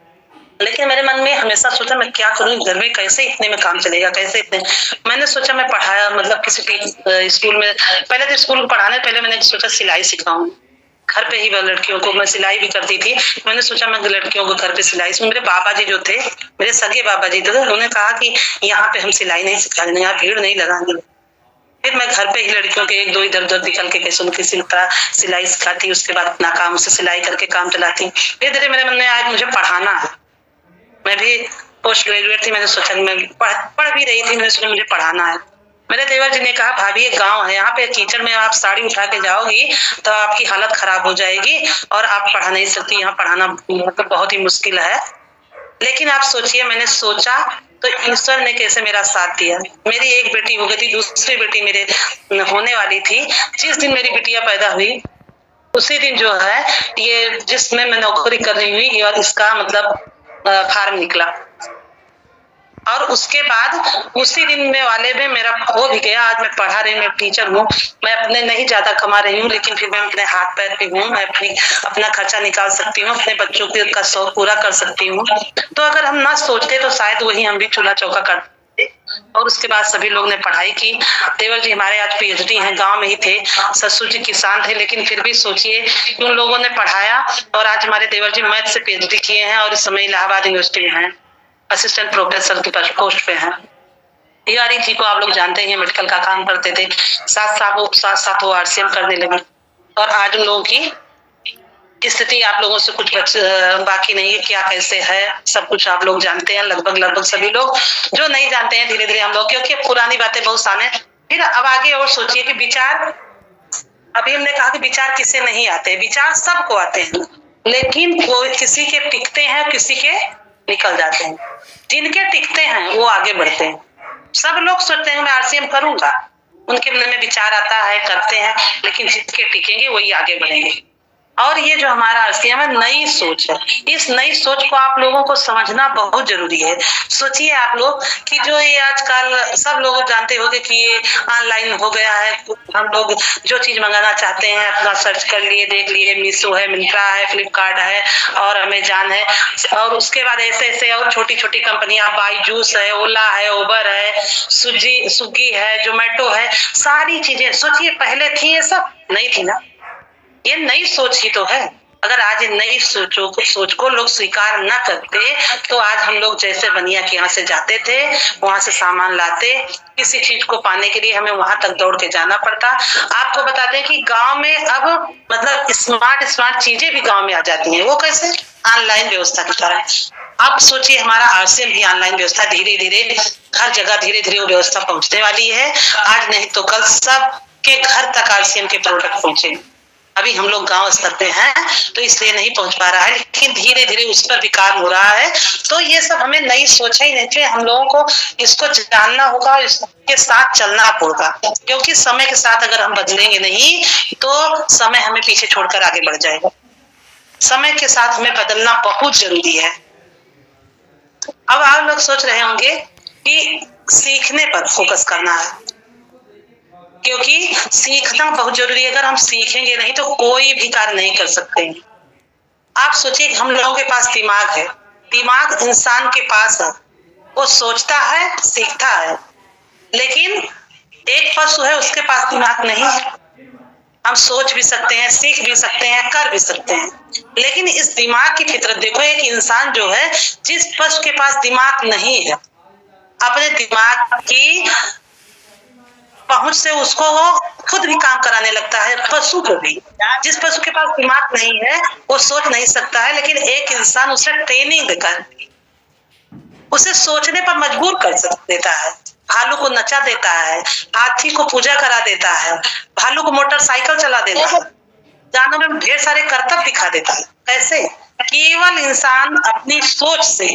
लेकिन मेरे मन में हमेशा सोचा मैं क्या करूं घर में, कैसे इतने में काम चलेगा, कैसे इतने। मैंने सोचा मैं पढ़ाया, मतलब किसी स्कूल में, पहले तो स्कूल को पढ़ाने पहले मैंने सोचा सिलाई सिखाऊं, घर पे ही लड़कियों को, मैं सिलाई भी करती थी। मैंने सोचा मैं लड़कियों को घर पे सिलाई। मेरे बाबा जी जो थे, मेरे सगे बाबा जी थे, उन्होंने कहा कि यहाँ पे हम सिलाई नहीं सिखाएंगे, यहाँ भीड़ नहीं लगाएंगे। फिर मैं घर पे ही लड़कियों के एक दो इधर उधर निकल के कैसे उनकी सिलाई सिखाती, उसके बाद अपना काम से सिलाई करके काम चलाती। धीरे धीरे मेरे मन में आया मुझे पढ़ाना है। मैं भी पोस्ट ग्रेजुएट थी, मैंने सोचा मैं पढ़ भी रही थी, मैंने सोचा मुझे पढ़ाना है। मेरे देवर जी ने कहा भाभी ये गांव है, यहाँ पे कीचड़ में आप साड़ी उठा के जाओगी तो आपकी हालत खराब हो जाएगी और आप पढ़ा नहीं सकती, यहाँ पढ़ाना मतलब बहुत ही मुश्किल है। लेकिन आप सोचिए, मैंने सोचा तो ईश्वर ने कैसे मेरा साथ दिया। मेरी एक बेटी हो गई थी, दूसरी बेटी मेरे होने वाली थी। जिस दिन मेरी बिटिया पैदा हुई उसी दिन जो है ये जिसमें मैं नौकरी कर रही हुई और इसका मतलब फार्म निकला। और उसके बाद उसी दिन में वाले में मेरा हो भी गया। आज मैं पढ़ा रही हूँ, मैं टीचर हूँ, मैं अपने नहीं ज्यादा कमा रही हूँ, लेकिन फिर मैं अपने हाथ पैर पे हूँ, मैं अपना खर्चा निकाल सकती हूँ, अपने बच्चों का शौक पूरा कर सकती हूँ। तो अगर हम ना सोचते तो शायद वही हम भी चूल्हा चौका करते। और उसके बाद सभी लोग ने पढ़ाई की। देवर जी हमारे आज पीएचडी हैं, गांव में ही थे, ससुर जी किसान थे, लेकिन फिर भी सोचिए कि उन लोगों ने पढ़ाया और आज हमारे देवर जी मैथ से पीएचडी किए हैं और इस समय इलाहाबाद यूनिवर्सिटी में हैं, असिस्टेंट प्रोफेसर की पोस्ट पे हैं। यारी जी को आप लोग जानते हैं, मेडिकल का काम करते थे, साथ साथ वो आरसीएम करने लगे और आज उन लोगों की स्थिति आप लोगों से कुछ बाकी नहीं है, क्या कैसे है सब कुछ आप लोग जानते हैं, लगभग सभी लोग। जो नहीं जानते हैं धीरे धीरे हम लोग, क्योंकि पुरानी बातें बहुत सामने। फिर अब आगे और सोचिए कि विचार, अभी हमने कहा कि विचार किसे नहीं आते, विचार सबको आते हैं, लेकिन वो किसी के टिकते हैं, किसी के निकल जाते हैं। जिनके टिकते हैं वो आगे बढ़ते हैं। सब लोग सोचते हैं मैं आरसीएम करूंगा, उनके मन में विचार आता है, करते हैं, लेकिन जिनके टिकेंगे वही आगे बढ़ेंगे। और ये जो हमारा आरसीएम है नई सोच है, इस नई सोच को आप लोगों को समझना बहुत जरूरी है। सोचिए आप लोग कि जो ये आजकल सब लोग जानते होंगे कि ये ऑनलाइन हो गया है, हम लोग जो चीज मंगाना चाहते हैं अपना सर्च कर लिए, देख लिए, मीशो है, मिंत्रा है, फ्लिपकार्ट है और अमेजॉन है, और उसके बाद ऐसे और छोटी छोटी कंपनियां, बाईजूस है, ओला है, उबर है, स्विगी है, जोमेटो है, सारी चीजें। सोचिए पहले थी ये सब? नहीं थी ना। ये नई सोच ही तो है। अगर आज नई सोच को लोग स्वीकार न करते तो आज हम लोग जैसे बनिया के यहाँ से जाते थे, वहां से सामान लाते, किसी चीज को पाने के लिए हमें वहां तक दौड़ के जाना पड़ता। आपको बताते हैं कि गांव में अब मतलब स्मार्ट चीजें भी गांव में आ जाती हैं। वो कैसे? ऑनलाइन व्यवस्था की तरह। अब सोचिए हमारा आरसीएम भी ऑनलाइन व्यवस्था धीरे धीरे हर जगह धीरे धीरे वो व्यवस्था पहुंचने वाली है। आज नहीं तो कल सबके घर तक आरसीएम के प्रोडक्ट पहुंचे। अभी हम लोग गांव स्तर पे हैं तो इसलिए नहीं पहुंच पा रहा है, लेकिन धीरे धीरे उस पर भी काम हो रहा है। तो ये सब हमें नई सोच ही नहीं, हम लोगों को इसको जानना होगा और इसके साथ चलना होगा, क्योंकि समय के साथ अगर हम बदलेंगे नहीं तो समय हमें पीछे छोड़कर आगे बढ़ जाएगा। समय के साथ हमें बदलना बहुत जरूरी है। अब आप लोग सोच रहे होंगे कि सीखने पर फोकस करना है, क्योंकि सीखना बहुत जरूरी है। अगर हम सीखेंगे नहीं तो कोई भी कार्य नहीं कर सकते हैं। आप सोचिए हम लोगों के पास दिमाग है, दिमाग इंसान के पास है, वो सोचता है, सीखता है, लेकिन एक पशु है उसके पास दिमाग नहीं है। हम सोच भी सकते हैं, सीख भी सकते हैं, कर भी सकते हैं, लेकिन इस दिमाग की फितरत देखो, एक इंसान जो है जिस पशु के पास दिमाग नहीं है, अपने दिमाग की पहुंच से उसको वो खुद भी काम कराने लगता है। पशु को भी, जिस पशु के पास दिमाग नहीं है वो सोच नहीं सकता है, लेकिन एक इंसान उसे ट्रेनिंग देकर उसे सोचने पर मजबूर कर देता है। भालू को नचा देता है, हाथी को पूजा करा देता है, भालू को मोटरसाइकिल चला देता है, जानवर में ढेर सारे करतब दिखा देता है। कैसे? केवल इंसान अपनी सोच से,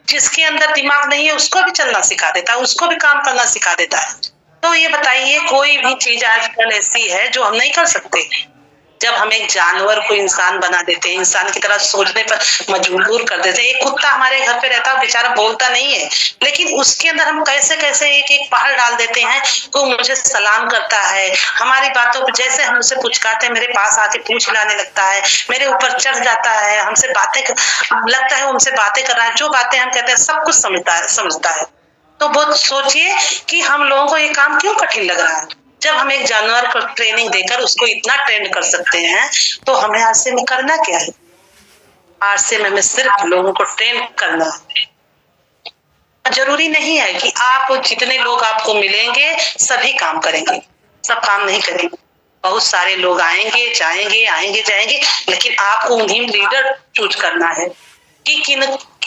जिसके अंदर दिमाग नहीं है उसको भी चलना सिखा देता है, उसको भी काम करना सिखा देता है। तो ये बताइए कोई भी चीज आजकल ऐसी है जो हम नहीं कर सकते? जब हम एक जानवर को इंसान बना देते हैं, इंसान की तरह सोचने पर मजबूर कर देते हैं। एक कुत्ता हमारे घर पे रहता है, बेचारा बोलता नहीं है, लेकिन उसके अंदर हम कैसे कैसे एक एक पहल डाल देते हैं। वो मुझे सलाम करता है, हमारी बातों पर जैसे हम उसे पुचकाते हैं मेरे पास आके पूछ लाने लगता है, मेरे ऊपर चढ़ जाता है, हमसे बातें लगता है वो हमसे बातें कर रहा है, जो बातें हम कहते हैं सब कुछ समझता है। तो बहुत सोचिए कि हम लोगों को ये काम क्यों कठिन लग रहा है। जब हम एक जानवर को ट्रेनिंग देकर उसको इतना ट्रेन कर सकते हैं तो हमें आरसीएम में करना क्या है? आरसीएम में सिर्फ लोगों को ट्रेन करना है। जरूरी नहीं है कि आप जितने लोग आपको मिलेंगे सभी काम करेंगे, सब काम नहीं करेंगे। बहुत सारे लोग आएंगे जाएंगे, लेकिन आपको उन्हीं लीडर चूज करना है कि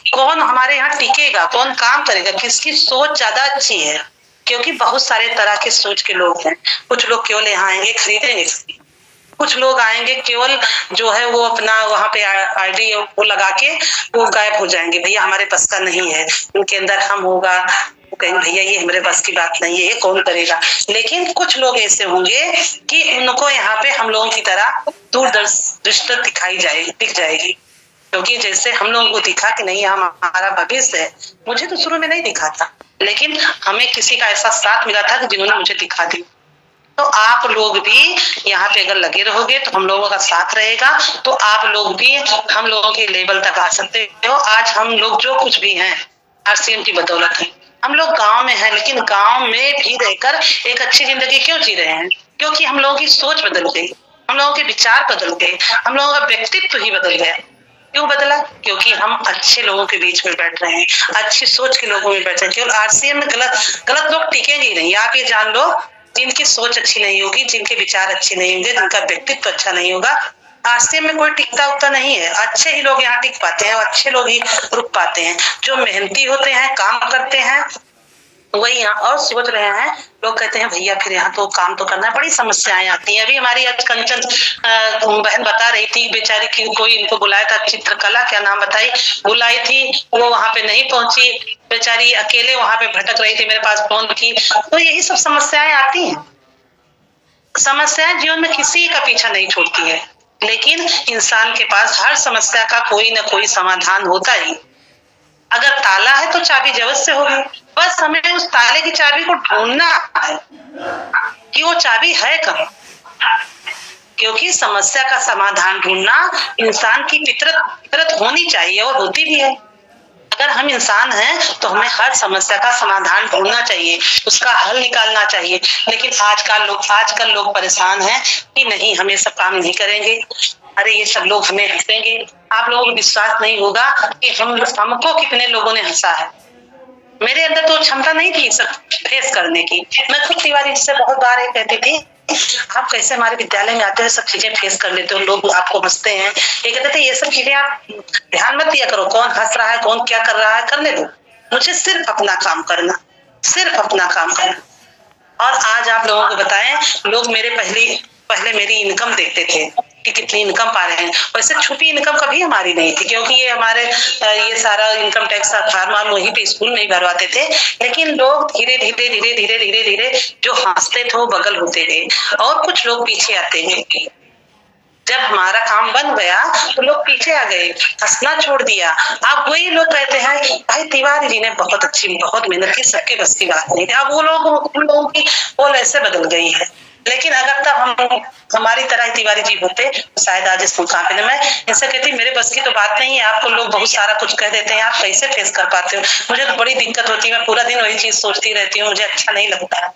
कौन हमारे यहाँ टिकेगा, कौन काम करेगा, किसकी सोच ज्यादा अच्छी है। क्योंकि बहुत सारे तरह के सोच के लोग हैं। कुछ लोग केवल यहाँ आएंगे खरीदेंगे, कुछ लोग आएंगे केवल जो है वो अपना वहां पे आईडी वो लगा के वो गायब हो जाएंगे, भैया हमारे बस का नहीं है, उनके अंदर हम होगा, वो कहेंगे भैया ये हमारे बस की बात नहीं है, ये कौन करेगा। लेकिन कुछ लोग ऐसे होंगे कि उनको यहाँ पे हम लोगों की तरह दूरदर्शी दिख जाएगी। क्योंकि जैसे हम लोगों को दिखा कि नहीं हमारा भविष्य है, मुझे तो शुरू में नहीं दिखा था, लेकिन हमें किसी का ऐसा साथ मिला था कि जिन्होंने मुझे दिखा दी। तो आप लोग भी यहाँ पे अगर लगे रहोगे तो हम लोगों का साथ रहेगा, तो आप लोग भी हम लोगों के लेवल तक आ सकते हो। आज हम लोग जो कुछ भी हैं आरसीएम की बदौलत है। हम लोग गांव में हैं, लेकिन गांव में भी रहकर एक अच्छी जिंदगी क्यों जी रहे हैं? क्योंकि हम लोगों की सोच बदल गई, हम लोगों के विचार बदल गए, हम लोगों का व्यक्तित्व ही बदल गया। क्यों बदला? क्योंकि हम अच्छे लोगों के बीच में बैठ रहे हैं, अच्छी सोच के लोगों में बैठ रहे हैं। केवल आरसीएम में गलत लोग टिकेंगे ही नहीं। आप ये जान लो, जिनकी सोच अच्छी नहीं होगी, जिनके विचार अच्छे नहीं होंगे, जिनका व्यक्तित्व अच्छा नहीं होगा, आरसीएम में कोई टिकता उगता नहीं है। अच्छे ही लोग यहाँ टिक पाते हैं और अच्छे लोग ही रुक पाते हैं। जो मेहनती होते हैं, काम करते हैं, वही यहाँ और सोच रहे हैं। लोग कहते हैं भैया फिर यहाँ तो काम तो करना है, बड़ी समस्याएं आती हैं। अभी हमारी आज कंचन बहन बता रही थी, बेचारी की कोई इनको बुलाया था, चित्रकला क्या नाम बताई, बुलाई थी, वो वहां पे नहीं पहुंची, बेचारी अकेले वहां पे भटक रही थी, मेरे पास फोन की। तो यही सब समस्याएं आती हैं। समस्याएं जीवन में किसी का पीछा नहीं छोड़ती है, लेकिन इंसान के पास हर समस्या का कोई ना कोई समाधान होता ही। अगर ताला है तो चाबी जरूरत से होगी, बस हमें उस ताले की चाबी को ढूंढना है कि वो चाबी है कहाँ। क्योंकि समस्या का समाधान ढूंढना इंसान की फितरत होनी चाहिए और होती भी है। अगर हम इंसान हैं तो हमें हर समस्या का समाधान ढूंढना चाहिए, उसका हल निकालना चाहिए। लेकिन आजकल लोग परेशान हैं कि नहीं हम ये सब काम नहीं करेंगे, अरे ये सब लोग हमें हंसेंगे। आप लोगों को विश्वास नहीं होगा कि हमको कितने लोगों ने हंसा है। मेरे अंदर तो क्षमता नहीं थी सब फेस करने की। मैं खुद तिवारी से बहुत बार ये कहती थी, आप कैसे हमारे विद्यालय में आते हो, सब चीजें फेस कर लेते हो, लोग आपको हंसते हैं। ये कहते थे ये सब चीजें आप ध्यान मत दिया करो, कौन हंस रहा है, कौन क्या कर रहा है, करने दो, मुझे सिर्फ अपना काम करना, सिर्फ अपना काम करना। और आज आप लोगों को बताएं, लोग मेरे पहले मेरी इनकम देखते थे कि कितनी इनकम पा रहे हैं। वैसे छुपी इनकम कभी हमारी नहीं थी, क्योंकि ये हमारे ये सारा इनकम टैक्स फार्म वहीं पे स्कूल में ही भरवाते थे। लेकिन लोग धीरे धीरे जो हंसते थे वो बगल होते गए और कुछ लोग पीछे आते गए। जब हमारा काम बन गया तो लोग पीछे आ गए, हंसना छोड़ दिया। अब वही लोग कहते हैं भाई तिवारी जी ने बहुत मेहनत की, सबके बस की बात नहीं। अब उन लोगों की बोल ऐसे बदल गई है। लेकिन अगर तब हम हमारी तरह तिवारी जी होते तो शायद आज इस मुकाम पे। मैं इनसे कहती मेरे बस की तो बात नहीं है, आपको लोग बहुत सारा कुछ कह देते हैं, आप कैसे फेस कर पाते हो? मुझे तो बड़ी दिक्कत होती है, मैं पूरा दिन वही चीज सोचती रहती हूँ, मुझे अच्छा नहीं लगता।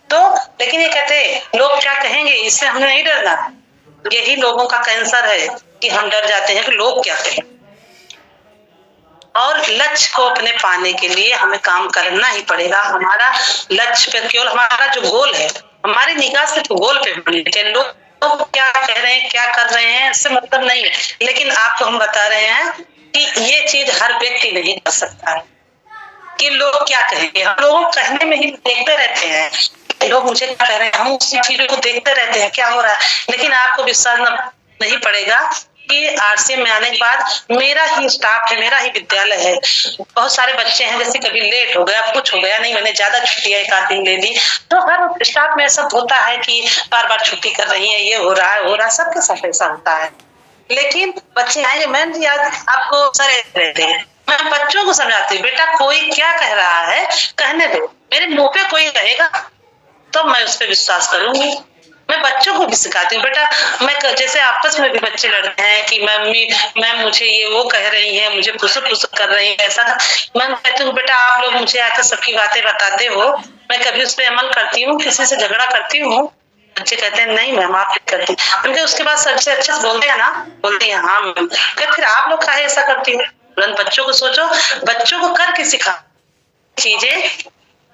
तो लेकिन ये कहते लोग क्या कहेंगे, इससे हमें नहीं डरना। यही लोगों का कैंसर है कि हम डर जाते हैं कि लोग क्या कहें। और लक्ष्य को अपने पाने के लिए हमें काम करना ही पड़ेगा। हमारा लक्ष्य पे केवल हमारा जो गोल है, हमारी निगाह सिर्फ गोल पे होनी चाहिए। लोग क्या कह रहे हैं, क्या कर रहे हैं, इससे मतलब नहीं है। लेकिन आपको हम बता रहे हैं कि ये चीज हर व्यक्ति नहीं कर सकता है कि लोग क्या कहेंगे। हम लोग कहने में ही देखते रहते हैं, लोग मुझे क्या कह रहे हैं, हम उसी चीजों को देखते रहते हैं क्या हो रहा है। लेकिन आपको विश्वास नहीं पड़ेगा कि आरसीएम में आने के बाद मेरा ही स्टाफ है, मेरा ही विद्यालय है। बहुत सारे बच्चे हैं, जैसे कभी लेट हो गया, कुछ हो गया, नहीं मैंने ज्यादा छुट्टियां एक आध दिन ले ली, तो हर स्टाफ में ऐसा होता है कि बार बार छुट्टी कर रही है, ये हो रहा है, सबके साथ ऐसा होता है। लेकिन बच्चे आएंगे, मैम जी आज आपको सर रहते हैं, मैं बच्चों को समझाती हूँ बेटा कोई क्या कह रहा है कहने दो, मेरे मुंह पे कोई रहेगा तो मैं उस पर विश्वास करूंगी। मैं बच्चों को भी सिखाती हूँ बेटा, मैं जैसे आपस में भी बच्चे लड़ते हैं कि मैम मुझे ये वो कह रही है, मुझे फुसुक कर रही है, ऐसा मैं कहती हूँ बेटा आप लोग मुझे आकर सबकी बातें बताते हो, मैं कभी उस पर अमल करती हूँ, किसी से झगड़ा करती हूँ? बच्चे कहते हैं नहीं मैम आप करती। उनके उसके बाद सबसे अच्छे से बोलते हैं ना, बोलते हैं हाँ मैम। फिर आप लोग काहे ऐसा करती हो? बच्चों को सोचो, बच्चों को करके सिखा। चीजें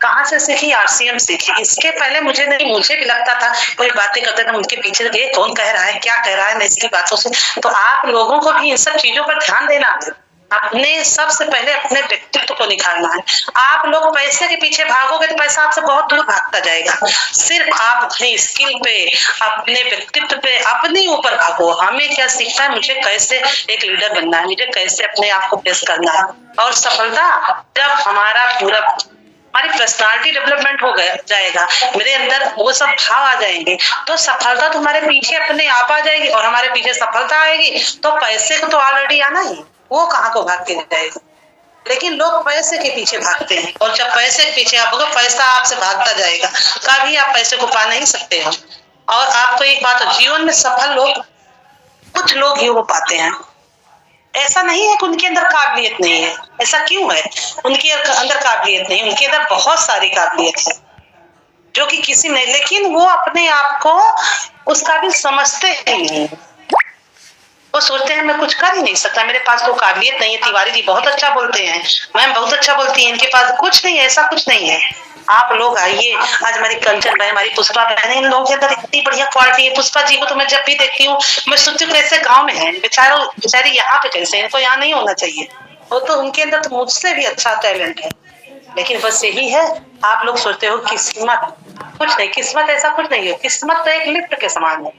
कहाँ से सीखी? आरसीएम सीखी। इसके पहले मुझे भी लगता था कोई बातें करते थे उनके पीछे ये कौन कह रहा है, क्या कह रहा है, मैं इसकी बातों से। तो आप लोगों को भी इन सब चीजों पर ध्यान देना, अपने सबसे पहले अपने व्यक्तित्व को निखारना है। आप लोग पैसे के पीछे भागोगे तो पैसा आपसे बहुत दूर भागता जाएगा। सिर्फ आप अपने स्किल पे, अपने व्यक्तित्व पे, अपने ऊपर भागो। हमें क्या सीखना है, मुझे कैसे एक लीडर बनना है, मुझे कैसे अपने आप को फेस करना है। और सफलता जब हमारी पर्सनालिटी डेवलपमेंट हो जाएगा, मेरे अंदर वो सब भाव आ जाएंगे, तो सफलता तुम्हारे पीछे अपने आप आ जाएगी। और हमारे पीछे सफलता आएगी तो पैसे को तो ऑलरेडी आना ही। वो कहाँ को भाग के जाएगा। लेकिन लोग पैसे के पीछे भागते हैं, और जब पैसे के पीछे आप पैसा आपसे भागता जाएगा, कभी आप पैसे को पा नहीं सकते हो। और आपको एक बात, जीवन में सफल लोग कुछ लोग ही हो पाते हैं। ऐसा नहीं है कि उनके अंदर काबिलियत नहीं है, ऐसा क्यों है? उनके अंदर काबिलियत नहीं, उनके अंदर बहुत सारी काबिलियत है जो कि किसी ने, लेकिन वो अपने आप को उस काबिल समझते ही नहीं। वो सोचते हैं मैं कुछ कर ही नहीं सकता, मेरे पास तो काबिलियत नहीं है। तिवारी जी बहुत अच्छा बोलते हैं, मैम बहुत अच्छा बोलती है, इनके पास कुछ नहीं है, ऐसा कुछ नहीं है। आप लोग आइए, आज हमारी कंचन बहन, हमारी पुष्पा बहन, इन लोगों के अंदर इतनी बढ़िया क्वालिटी है। पुष्पा जी को तो मैं जब भी देखती हूँ मैं सोचती हूँ कैसे गाँव में है बेचारी यहाँ पे, कैसे इनको यहाँ नहीं होना चाहिए। वो तो उनके अंदर तो मुझसे भी अच्छा टैलेंट है। लेकिन बस यही है, आप लोग सोचते हो किस्मत, कुछ नहीं, किस्मत ऐसा कुछ नहीं है। किस्मत तो एक लिफ्ट के समान है,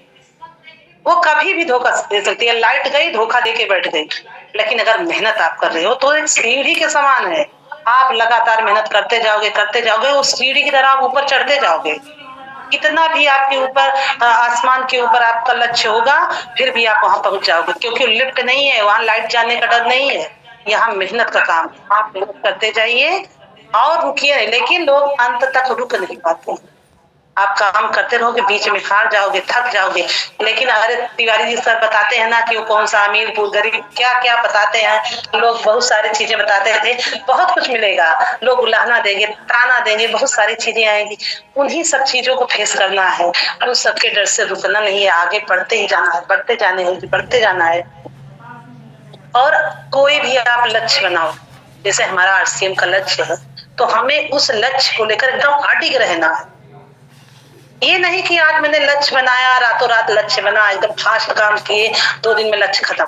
वो कभी भी धोखा दे सकती है। लाइट गई, धोखा देके बैठ गई। लेकिन अगर मेहनत आप कर रहे हो तो एक सीढ़ी के समान है, आप लगातार मेहनत करते जाओगे, उस सीढ़ी की तरह आप ऊपर चढ़ते जाओगे। कितना भी आपके ऊपर आसमान के ऊपर आपका लक्ष्य होगा, फिर भी आप वहां पहुंच जाओगे, क्योंकि लिफ्ट नहीं है, वहां लाइट जाने का डर नहीं है। यहाँ मेहनत का काम, आप मेहनत करते जाइए और रुकिए नहीं। लेकिन लोग अंत तक रुक नहीं पाते, आप काम करते रहोगे, बीच में हार जाओगे, थक जाओगे। लेकिन अरे तिवारी जी सर बताते हैं ना कि वो कौन सा अमीर गरीब क्या क्या बताते हैं, लोग बहुत सारी चीजें बताते थे, बहुत कुछ मिलेगा, लोग उलाहना देंगे, ताना देंगे, बहुत सारी चीजें आएंगी। उन्हीं सब चीजों को फेस करना है, उन सबके डर से रुकना नहीं है, आगे बढ़ते ही जाना है, बढ़ते जाना है। और कोई भी आप लक्ष्य बनाओ, जैसे हमारा आरसीएम का लक्ष्य है, तो हमें उस लक्ष्य को लेकर एकदम अडिग रहना है। ये नहीं कि आज मैंने लक्ष्य बनाया, रातों रात लक्ष्य बना, एकदम फास्ट काम किए, 2 दिन में लक्ष्य खत्म,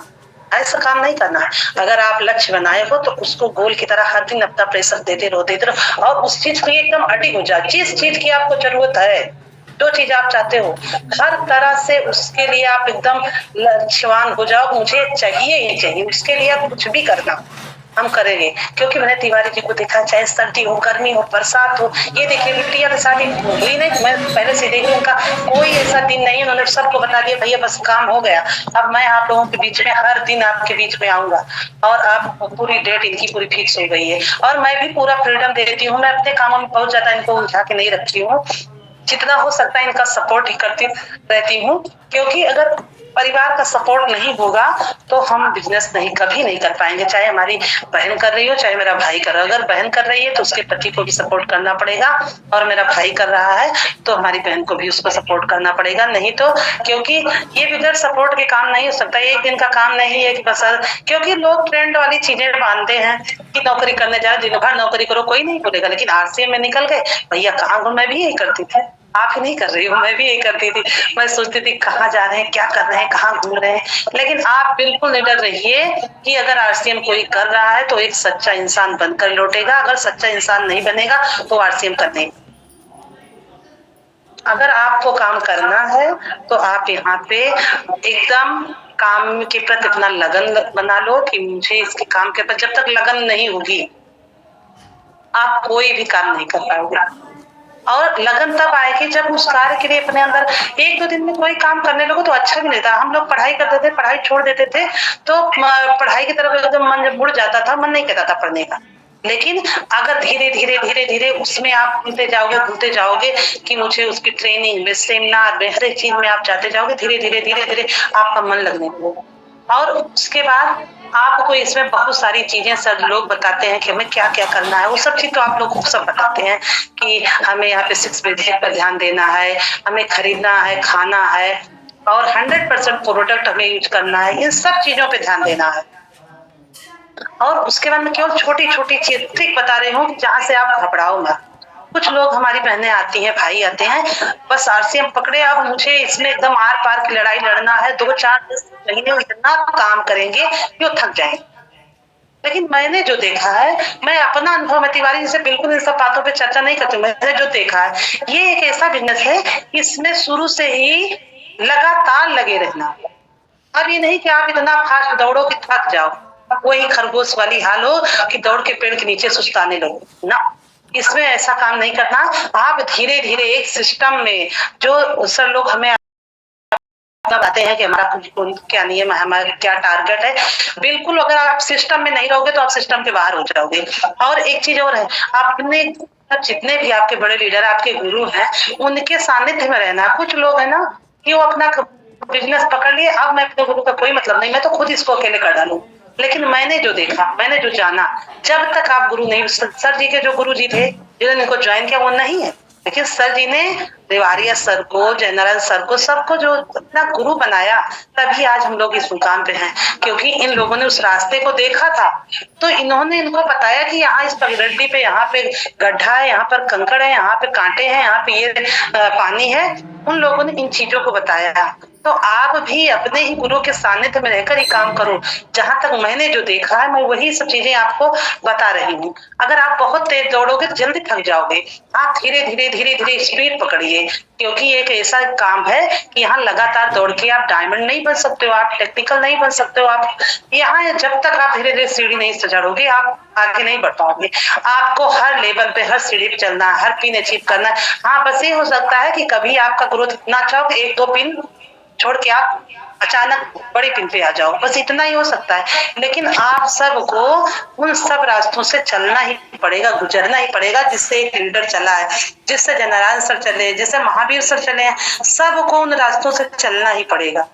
ऐसा काम नहीं करना है। अगर आप लक्ष्य बनाए हो तो उसको गोल की तरह हर दिन अपना प्रेशर देते रहो, और उस चीज को एकदम अडिग हो जाए। जिस चीज की आपको जरूरत है, जो चीज आप चाहते हो, हर तरह से उसके लिए आप एकदम लक्ष्यवान हो जाओ। मुझे चाहिए ही चाहिए, उसके लिए आप कुछ भी करना हम करेंगे। क्योंकि मैंने तिवारी जी को देखा, चाहे सर्दी हो, गर्मी हो, बरसात हो, ये देखिए बिटिया की शादी हुई नहीं, मैं पहले से देखी, उनका कोई ऐसा दिन नहीं, उन्होंने सबको बता दिया भैया बस काम हो गया, अब मैं आप लोगों के बीच में हर दिन आपके बीच में आऊंगा। और आप पूरी डेट इनकी पूरी फिक्स हो गई है, और मैं भी पूरा फ्रीडम देती हूँ। मैं अपने कामों में बहुत ज्यादा इनको उलझा के नहीं रखती हूँ, जितना हो सकता है इनका सपोर्ट ही करती रहती हूँ। क्योंकि अगर परिवार का सपोर्ट नहीं होगा तो हम बिजनेस कभी नहीं कर पाएंगे। चाहे हमारी बहन कर रही हो, चाहे मेरा भाई कर रहा है। अगर बहन कर रही है तो उसके पति को भी सपोर्ट करना पड़ेगा, और मेरा भाई कर रहा है तो हमारी बहन को भी उसको सपोर्ट करना पड़ेगा। नहीं तो, क्योंकि ये बगैर सपोर्ट के काम नहीं हो सकता। एक दिन का काम नहीं है कि बस, क्योंकि लोग ट्रेंड वाली चीजें मानते हैं कि नौकरी करने जाओ, दिन भर नौकरी करो, कोई नहीं बोलेगा। लेकिन आरसीएम में निकल गए, भैया कहाँ, मैं भी यही करती थी, आप ही नहीं कर रही हो, मैं भी यही करती थी। मैं सोचती थी कहाँ जा रहे हैं, क्या कर रहे हैं, कहाँ घूम रहे हैं। लेकिन आप बिल्कुल निडर रहिए कि अगर आरसीएम कोई कर रहा है तो एक सच्चा इंसान बनकर लौटेगा। अगर सच्चा इंसान नहीं बनेगा तो आरसीएम करने, अगर आपको काम करना है तो आप यहाँ पे एकदम काम के प्रति इतना लगन बना लो कि मुझे इसके काम के प्रति, जब तक लगन नहीं होगी आप कोई भी काम नहीं कर पाओगे। और लगन तब आएगी जब उस कार्य के लिए अपने अंदर, 1-2 दिन में कोई काम करने लगो तो अच्छा भी नहीं था। हम लोग पढ़ाई करते थे, पढ़ाई छोड़ देते थे तो पढ़ाई की तरफ एकदम मन जब मुड़ जाता था, मन नहीं करता था पढ़ने का। लेकिन अगर धीरे धीरे उसमें आप घुलते जाओगे कि मुझे उसकी ट्रेनिंग में, सेमिनार में, हर एक चीज में आप जाते जाओगे, धीरे धीरे आपका मन लगने लगेगा। और उसके बाद आपको इसमें बहुत सारी चीजें सर लोग बताते हैं कि हमें क्या क्या करना है। वो सब चीज तो आप लोग को सब बताते हैं कि हमें यहाँ पे 6 विधेयक पर ध्यान देना है, हमें खरीदना है, खाना है, और 100% प्रोडक्ट हमें यूज करना है। इन सब चीजों पे ध्यान देना है। और उसके बाद में केवल छोटी छोटी चीज ट्रिक बता रही हूँ जहाँ से आप घबराओ मत। कुछ लोग, हमारी बहनें आती हैं, भाई आते हैं, बस आरसीएम पकड़े, अब मुझे इसमें एकदम आर पार की लड़ाई लड़ना है, 2-4 महीने इतना काम करेंगे कि वो थक जाएंगे। लेकिन मैंने जो देखा है, मैं अपना अनुभव, मैं तिवारी जी से बिल्कुल इन सब बातों पे चर्चा नहीं करती, मैंने जो देखा है, ये एक ऐसा बिजनेस है इसमें शुरू से ही लगातार लगे रहना। अब ये नहीं कि आप इतना फास्ट दौड़ो कि थक जाओ, वही खरगोश वाली हाल हो कि दौड़ के पेड़ के नीचे सुस्ताने लगो ना। इसमें ऐसा काम नहीं करना। आप धीरे धीरे एक सिस्टम में, जो सर लोग हमें कब आते हैं कि हमारा क्या नियम है, हमारा क्या टारगेट है। बिल्कुल अगर आप सिस्टम में नहीं रहोगे तो आप सिस्टम के बाहर हो जाओगे। और एक चीज और है, आपने जितने भी आपके बड़े लीडर, आपके गुरु हैं, उनके सानिध्य में रहना। कुछ लोग है ना कि वो अपना बिजनेस पकड़ लिए, अब मैं अपने गुरु का कोई मतलब नहीं, मैं तो खुद इसको अकेले कर डालूं। लेकिन मैंने जो देखा, मैंने जो जाना, जब तक आप गुरु नहीं, सर जी के जो गुरु जी थे जिन्होंने इनको ज्वाइन किया वो नहीं है, लेकिन सर जी ने रेवाड़िया सर को, जयनारायण सर को, सबको जो अपना गुरु बनाया, तभी आज हम लोग इस मुकाम पे हैं। क्योंकि इन लोगों ने उस रास्ते को देखा था, तो इन्होंने इनको बताया कि यहाँ इस पगडंडी पे, यहाँ पे गड्ढा है, यहाँ पर कंकड़ है, यहाँ पे कांटे हैं, यहाँ पे ये पानी है। उन लोगों ने इन चीजों को बताया। तो आप भी अपने ही गुरु के सानिध्य में रहकर ही काम करो। जहां तक मैंने जो देखा है, मैं वही सब चीजें आपको बता रही हूँ। अगर आप बहुत तेज दौड़ोगे तो जल्दी थक जाओगे। आप धीरे धीरे धीरे धीरे स्पीड पकड़िए, क्योंकि एक ऐसा काम है कि यहाँ लगातार दौड़ के आप डायमंड नहीं बन सकते हो, आप टेक्निकल नहीं बन सकते हो। आप यहाँ जब तक आप धीरे धीरे सीढ़ी नहीं चढ़ोगे, आप आगे नहीं बढ़ पाओगे। आपको हर लेवल पे, हर सीढ़ी पे चलना है, हर पिन अचीव करना है। हाँ, बस ये हो सकता है कि कभी आपका ग्रोथ इतना अच्छा हो, 1-2 पिन छोड़ के आप अचानक बड़ी पिन पे आ जाओ, बस इतना ही हो सकता है। लेकिन आप सबको उन सब रास्तों से चलना ही पड़ेगा, गुजरना ही पड़ेगा, जिससे एक लीडर चला है, जिससे जयनारायण सर चले, जिससे महावीर सर चले हैं। सबको उन रास्तों से चलना ही पड़ेगा।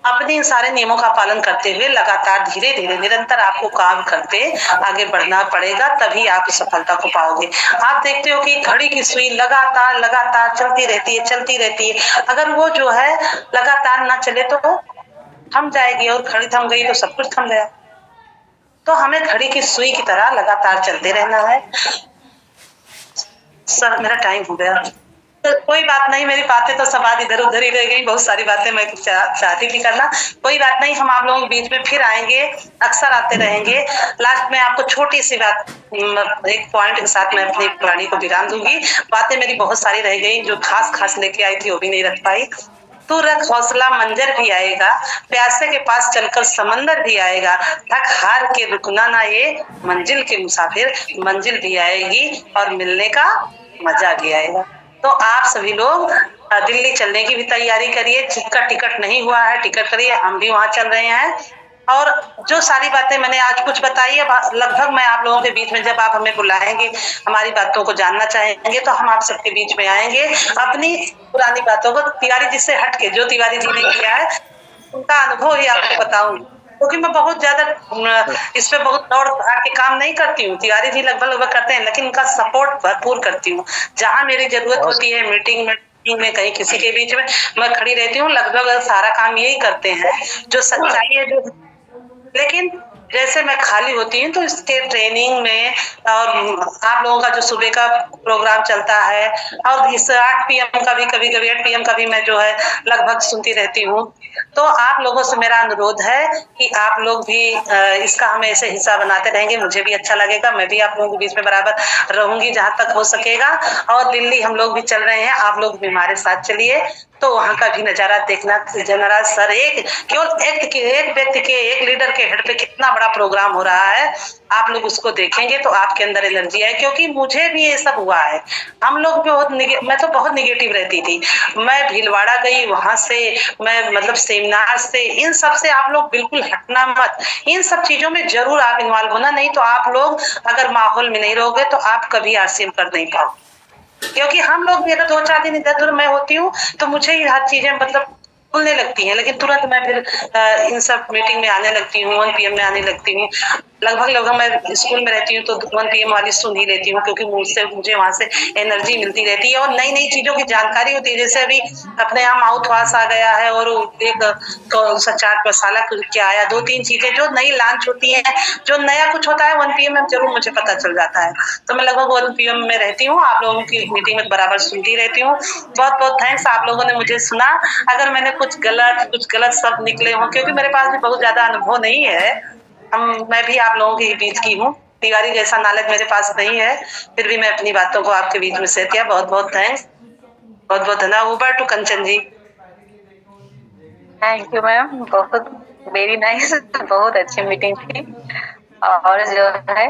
अपने इन सारे नियमों का पालन करते हुए लगातार धीरे धीरे निरंतर आपको काम करते आगे बढ़ना पड़ेगा, तभी आप सफलता को पाओगे। आप देखते हो कि घड़ी की सुई लगातार लगातार चलती रहती है। अगर वो जो है लगातार ना चले तो थम जाएगी, और घड़ी थम गई तो सब कुछ थम गया। तो हमें घड़ी की सुई की तरह लगातार चलते रहना है। सर, मेरा टाइम हो गया। तो कोई बात नहीं, मेरी बातें तो सब आज इधर उधर ही रह गई। बहुत सारी बातें मैं चाहती थी करना, कोई बात नहीं। हम आप लोगों के बीच में फिर आएंगे, अक्सर आते रहेंगे। लास्ट में आपको छोटी सी बात, एक पॉइंट के साथ मैं अपनी वाणी को विराम दूंगी। बातें मेरी बहुत सारी रह गई, जो खास लेके आई थी वो भी नहीं रख पाई। तू रख हौसला, मंजर भी आएगा, प्यासे के पास चलकर समंदर भी आएगा। थक हार के रुकना ना, ये मंजिल के मुसाफिर, मंजिल भी आएगी और मिलने का मजा भी आएगा। तो आप सभी लोग दिल्ली चलने की भी तैयारी करिए। जिसका टिकट नहीं हुआ है, टिकट करिए, हम भी वहां चल रहे हैं। और जो सारी बातें मैंने आज कुछ बताई है, लगभग मैं आप लोगों के बीच में, जब आप हमें बुलाएंगे, हमारी बातों को जानना चाहेंगे, तो हम आप सबके बीच में आएंगे। अपनी पुरानी बातों को तिवारी जी से हट के, जो तिवारी जी ने किया है उनका अनुभव ही आपको बताऊंगी, क्योंकि मैं बहुत ज्यादा इस पे बहुत दौड़ भाग के काम नहीं करती हूँ। तिवारी जी लगभग करते हैं, लेकिन उनका सपोर्ट भरपूर करती हूँ। जहाँ मेरी जरूरत होती है, मीटिंग में कहीं किसी के बीच में मैं खड़ी रहती हूँ। लगभग सारा काम यही करते हैं, जो सच्चाई है। जो लेकिन जैसे मैं खाली होती हूँ तो इसके ट्रेनिंग में, और आप लोगों का जो सुबह का प्रोग्राम चलता है, और इस 8 PM का भी, कभी 8 PM का भी मैं जो है लगभग सुनती रहती हूँ। तो आप लोगों से मेरा अनुरोध है कि आप लोग भी इसका हमें ऐसे हिस्सा बनाते रहेंगे, मुझे भी अच्छा लगेगा। मैं भी आप लोगों के बीच में बराबर रहूंगी जहां तक हो सकेगा। और दिल्ली हम लोग भी चल रहे हैं, आप लोग भी हमारे साथ चलिए, तो वहां का भी नजारा देखना। जयनारायण सर केवल एक व्यक्ति के, एक लीडर के हेड पे कितना बड़ा प्रोग्राम हो रहा है, आप लोग उसको देखेंगे तो आपके अंदर एनर्जी है। क्योंकि मुझे भी ये सब हुआ है। हम लोग मैं तो बहुत निगेटिव रहती थी। मैं भीलवाड़ा गई, वहां से मैं मतलब सेमिनार से, इन सब से आप लोग बिल्कुल हटना मत। इन सब चीजों में जरूर आप इन्वॉल्व होना, नहीं तो आप लोग अगर माहौल में नहीं रहोगे तो आप कभी RCM कर नहीं पाओगे। क्योंकि हम लोग भी अगर 2-4 दिन इधर उधर मैं होती हूँ तो मुझे ही हर चीजें मतलब खुलने लगती हैं, लेकिन तुरंत मैं फिर इन सब मीटिंग में आने लगती हूँ, 1 PM में आने लगती हूँ। लगभग मैं स्कूल में रहती हूँ तो 1 PM वाली सुन ही लेती हूँ, क्योंकि मुझे वहां से एनर्जी मिलती रहती है और नई नई चीजों की जानकारी होती है। जैसे अभी अपने यहाँ माउथ वॉश आ गया है, और एक चाट मसाला क्या आया, 2-3 चीजें जो नई लॉन्च होती है, जो नया कुछ होता है 1 PM में जरूर मुझे पता चल जाता है। तो मैं लगभग 1 PM में रहती हूँ, आप लोगों की मीटिंग में बराबर सुनती रहती हूँ। बहुत बहुत थैंक्स, आप लोगों ने मुझे सुना। अगर मैंने कुछ गलत शब्द निकले हों, क्योंकि मेरे पास भी बहुत ज्यादा अनुभव नहीं है, मैं भी आप लोगों के बीच की हूँ। तिवारी जैसा नॉलेज मेरे पास नहीं है, फिर भी मैं अपनी बातों को आपके बीच में शेयर किया। बहुत बहुत थैंक्स, बहुत बहुत धन्यवाद। Over to Kanchan ji. Thank you ma'am, बहुत वेरी नाइस, बहुत अच्छी मीटिंग थी। और जो है